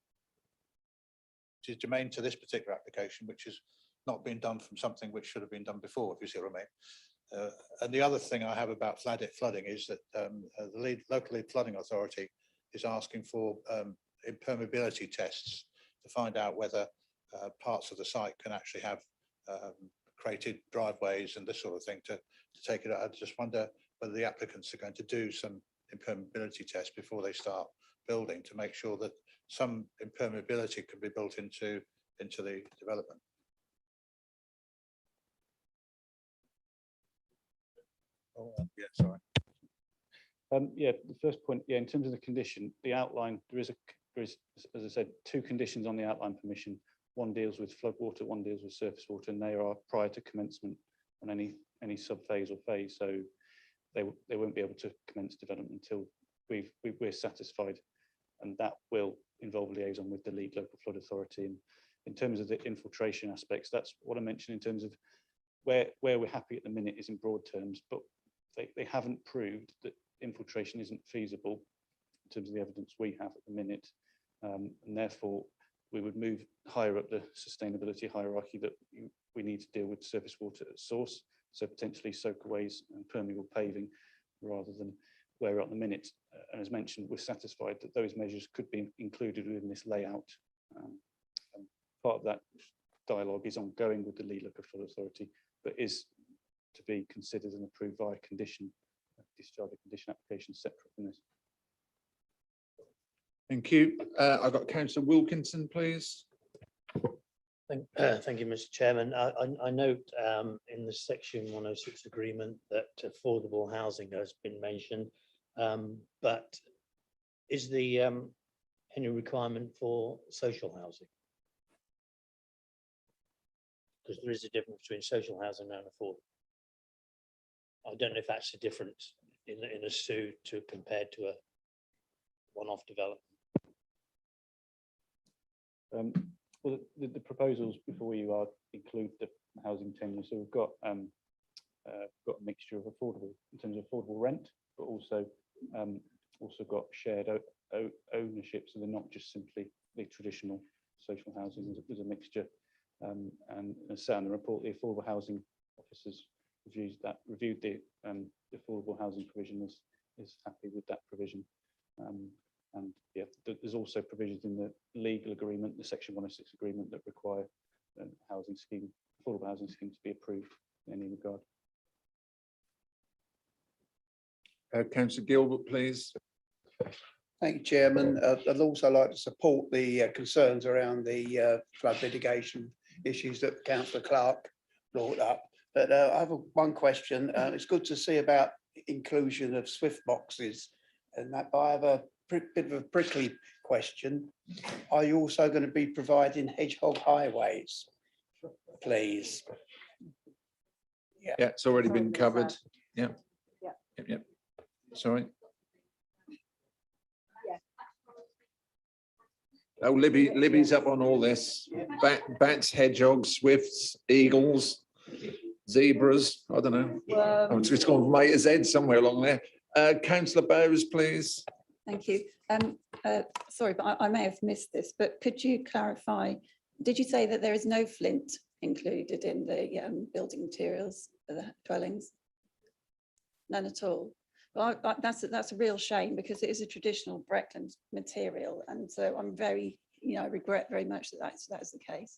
germane to this particular application, which is not being done from something which should have been done before, if you see what I mean. And the other thing I have about flooding is that the local lead flooding authority is asking for impermeability tests to find out whether parts of the site can actually have created driveways and this sort of thing to take it out. I just wonder whether the applicants are going to do some impermeability tests before they start building to make sure that some impermeability can be built into the development. Oh, yeah, sorry. Yeah, the first point, yeah, in terms of the condition, the outline, there is, as I said, two conditions on the outline permission. One deals with floodwater, one deals with surface water, and they are prior to commencement on any sub-phase or phase. So they won't be able to commence development until we're satisfied, and that will involve liaison with the lead local flood authority. And in terms of the infiltration aspects, that's what I mentioned in terms of where we're happy at the minute is in broad terms, but they haven't proved that infiltration isn't feasible in terms of the evidence we have at the minute, and therefore we would move higher up the sustainability hierarchy that we need to deal with surface water at source, so potentially soakaways and permeable paving rather than where we're at the minute. And as mentioned, we're satisfied that those measures could be included within this layout. And part of that dialogue is ongoing with the lead local flood authority, but is to be considered and approved via condition, discharge of condition application separate from this. Thank you. I've got Councillor Wilkinson, please. Thank you, Mr. Chairman. I note in the Section 106 agreement that affordable housing has been mentioned, but is the any requirement for social housing? Because there is a difference between social housing and affordable. I don't know if that's a difference in a SU to compared to a one-off development. Well, the proposals before you are include the housing tenure. So we've got a mixture of affordable in terms of affordable rent, but also got shared ownership. So they're not just simply the traditional social housing. There's a mixture. And as said in the report, the affordable housing officers reviewed the affordable housing provision, is happy with that provision. And yeah, there's also provisions in the legal agreement, the Section 106 agreement, that require housing scheme, affordable housing scheme, to be approved in any regard. Councillor Gilbert, please. Thank you, Chairman. I'd also like to support the concerns around the flood mitigation issues that Councillor Clark brought up. But I have one question. It's good to see about inclusion of Swift boxes, and that, but I have a bit of a prickly question. Are you also going to be providing hedgehog highways, please? Yeah, it's already been covered. Yeah. Yeah. Yep. Sorry. Oh, Libby's up on all this. Bats, hedgehogs, swifts, eagles, zebras. I don't know. It's gone from A to Z somewhere along there. Councillor Bowes, please. Thank you. Sorry, but I may have missed this, but could you clarify, did you say that there is no flint included in the building materials for the dwellings? None at all? Well, that's a real shame, because it is a traditional Breckland material, and so I'm very, I regret very much that that's the case.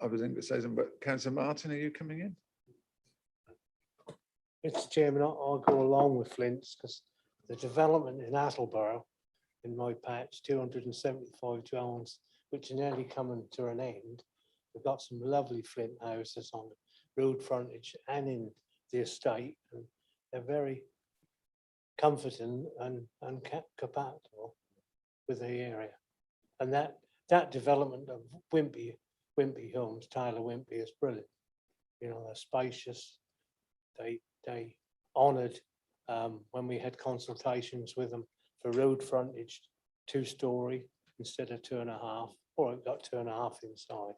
I was going to say something, but Councillor Martin, are you coming in? Mr. Chairman, I'll go along with Flint's, because the development in Attleborough, in my patch, 275 dwellings, which are nearly coming to an end. We've got some lovely Flint houses on the road frontage and in the estate, and they're very comforting and compatible with the area. And that development of Wimpy Homes, Tyler Wimpy, is brilliant. They're spacious. They honoured when we had consultations with them for road frontage, 2-story instead of 2.5, or it got 2.5 inside.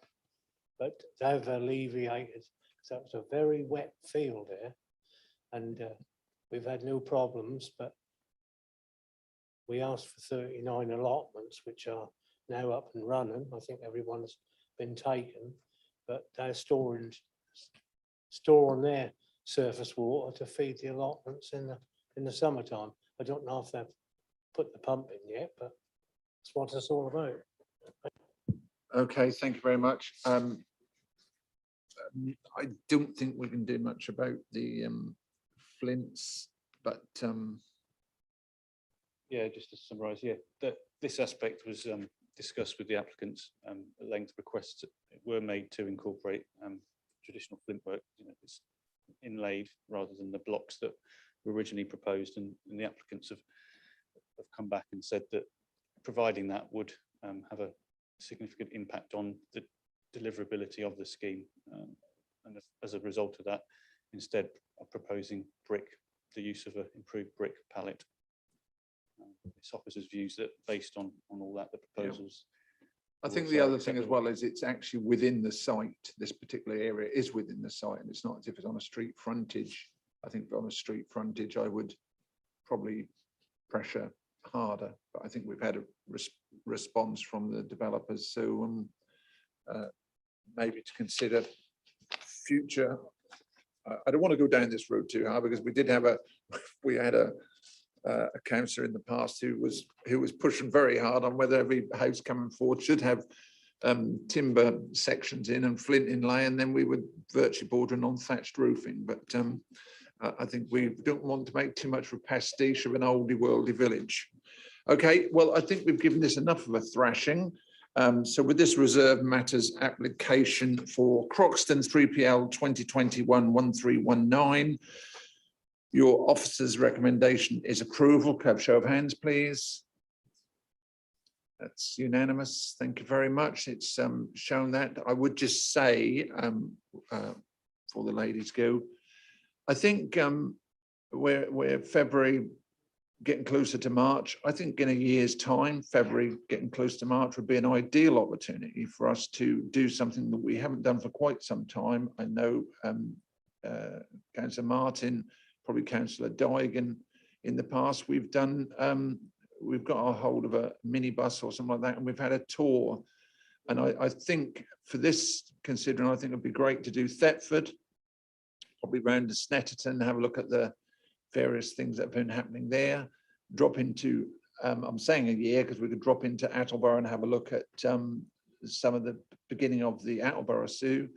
But they've alleviated, so it was a very wet field there, and we've had no problems, but we asked for 39 allotments, which are now up and running. I think everyone's been taken, but they're storing their surface water to feed the allotments in the summertime. I don't know if they've put the pump in yet, but that's what it's all about. Okay, thank you very much. I don't think we can do much about the flints, but yeah, just to summarise, that this aspect was discussed with the applicants at length. Requests were made to incorporate traditional flint work. It's inlaid rather than the blocks that were originally proposed, and the applicants have come back and said that providing that would have a significant impact on the deliverability of the scheme, and as a result of that, instead of proposing brick, the use of an improved brick palette. This officers' views that based on all that, the proposals. I think the other thing as well is it's actually within the site. This particular area is within the site, and it's not as if it's on a street frontage. I think on a street frontage, I would probably pressure harder, but I think we've had a response from the developers, so maybe to consider future. I don't want to go down this road too hard, because we had a councillor in the past who was pushing very hard on whether every house coming forward should have timber sections in and flint inlay, and then we were virtually bordering on thatched roofing. But I think we don't want to make too much of a pastiche of an oldie worldy village. Okay, well, I think we've given this enough of a thrashing. So with this reserve matters application for Croxton's 3PL 2021-1319, your officer's recommendation is approval. Can I have a show of hands, please? That's unanimous. Thank you very much. It's shown that. I would just say, before the ladies go, I think we're February getting closer to March. I think in a year's time, February getting close to March would be an ideal opportunity for us to do something that we haven't done for quite some time. I know Councillor Martin, probably Councillor Daigan, in the past we've done, we've got a hold of a minibus or something like that, and we've had a tour. And I think for this, considering, I think it'd be great to do Thetford, probably round to Snetterton, have a look at the various things that have been happening there, drop into, I'm saying a year because we could drop into Attleborough and have a look at some of the beginning of the Attleborough Zoo,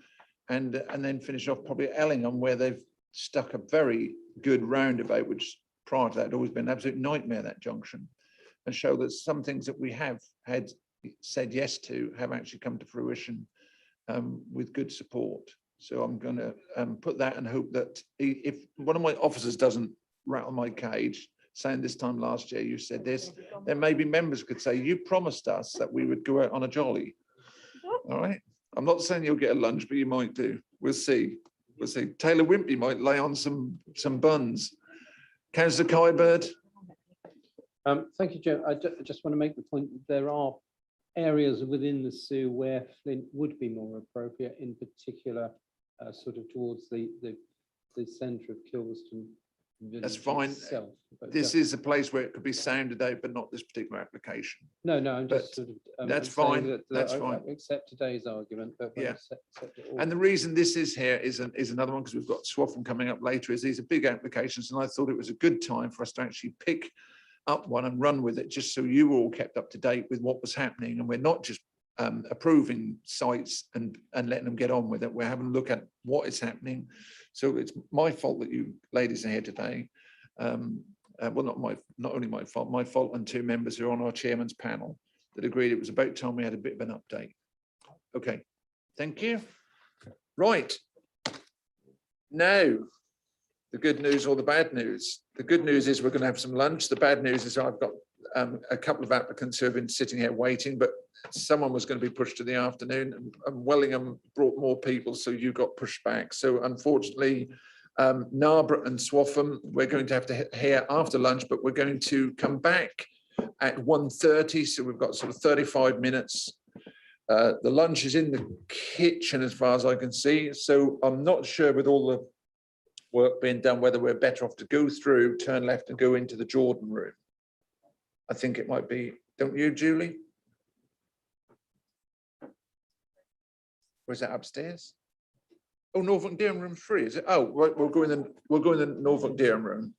and then finish off probably at Ellingham, where they've stuck a very good roundabout, which prior to that had always been an absolute nightmare, that junction, and show that some things that we have had said yes to have actually come to fruition with good support. So I'm going to put that and hope that if one of my officers doesn't rattle my cage, saying this time last year you said this, then maybe members could say, you promised us that we would go out on a jolly. All right. I'm not saying you'll get a lunch, but you might do. We'll see. We'll see. Taylor Wimpey might lay on some buns. Councillor Kybird. Thank you, Joe. I just want to make the point that there are areas within the zoo where Flint would be more appropriate, in particular, sort of towards the centre of Kilverston. That's fine. Itself, this is a place where it could be sounded out, but not this particular application. No, I'm but just sort of. That's I'm saying fine. that, That's I fine. accept today's argument, but yeah. accept it all. And the reason this is here is another one, because we've got Swaffham coming up later, is these are big applications, and I thought it was a good time for us to actually pick up one and run with it, just so you were all kept up to date with what was happening, and we're not just approving sites and letting them get on with it. We're having a look at what is happening. So it's my fault that you ladies are here today. Well, not only my fault and two members who are on our chairman's panel that agreed it was about time we had a bit of an update. Okay, thank you. Right. Now, the good news or the bad news. The good news is we're going to have some lunch. The bad news is I've got a couple of applicants who have been sitting here waiting, but someone was going to be pushed to the afternoon, and Wellingham brought more people, so you got pushed back. So unfortunately, Narborough and Swaffham, we're going to have to hear after lunch, but we're going to come back at 1:30. So we've got sort of 35 minutes. The lunch is in the kitchen as far as I can see. So I'm not sure with all the work being done, whether we're better off to go through, turn left and go into the Jordan room. I think it might be, don't you, Julie? Or is that upstairs? Oh, Norfolk Durham room 3, is it? Oh, right, we'll go in the Norfolk Durham room.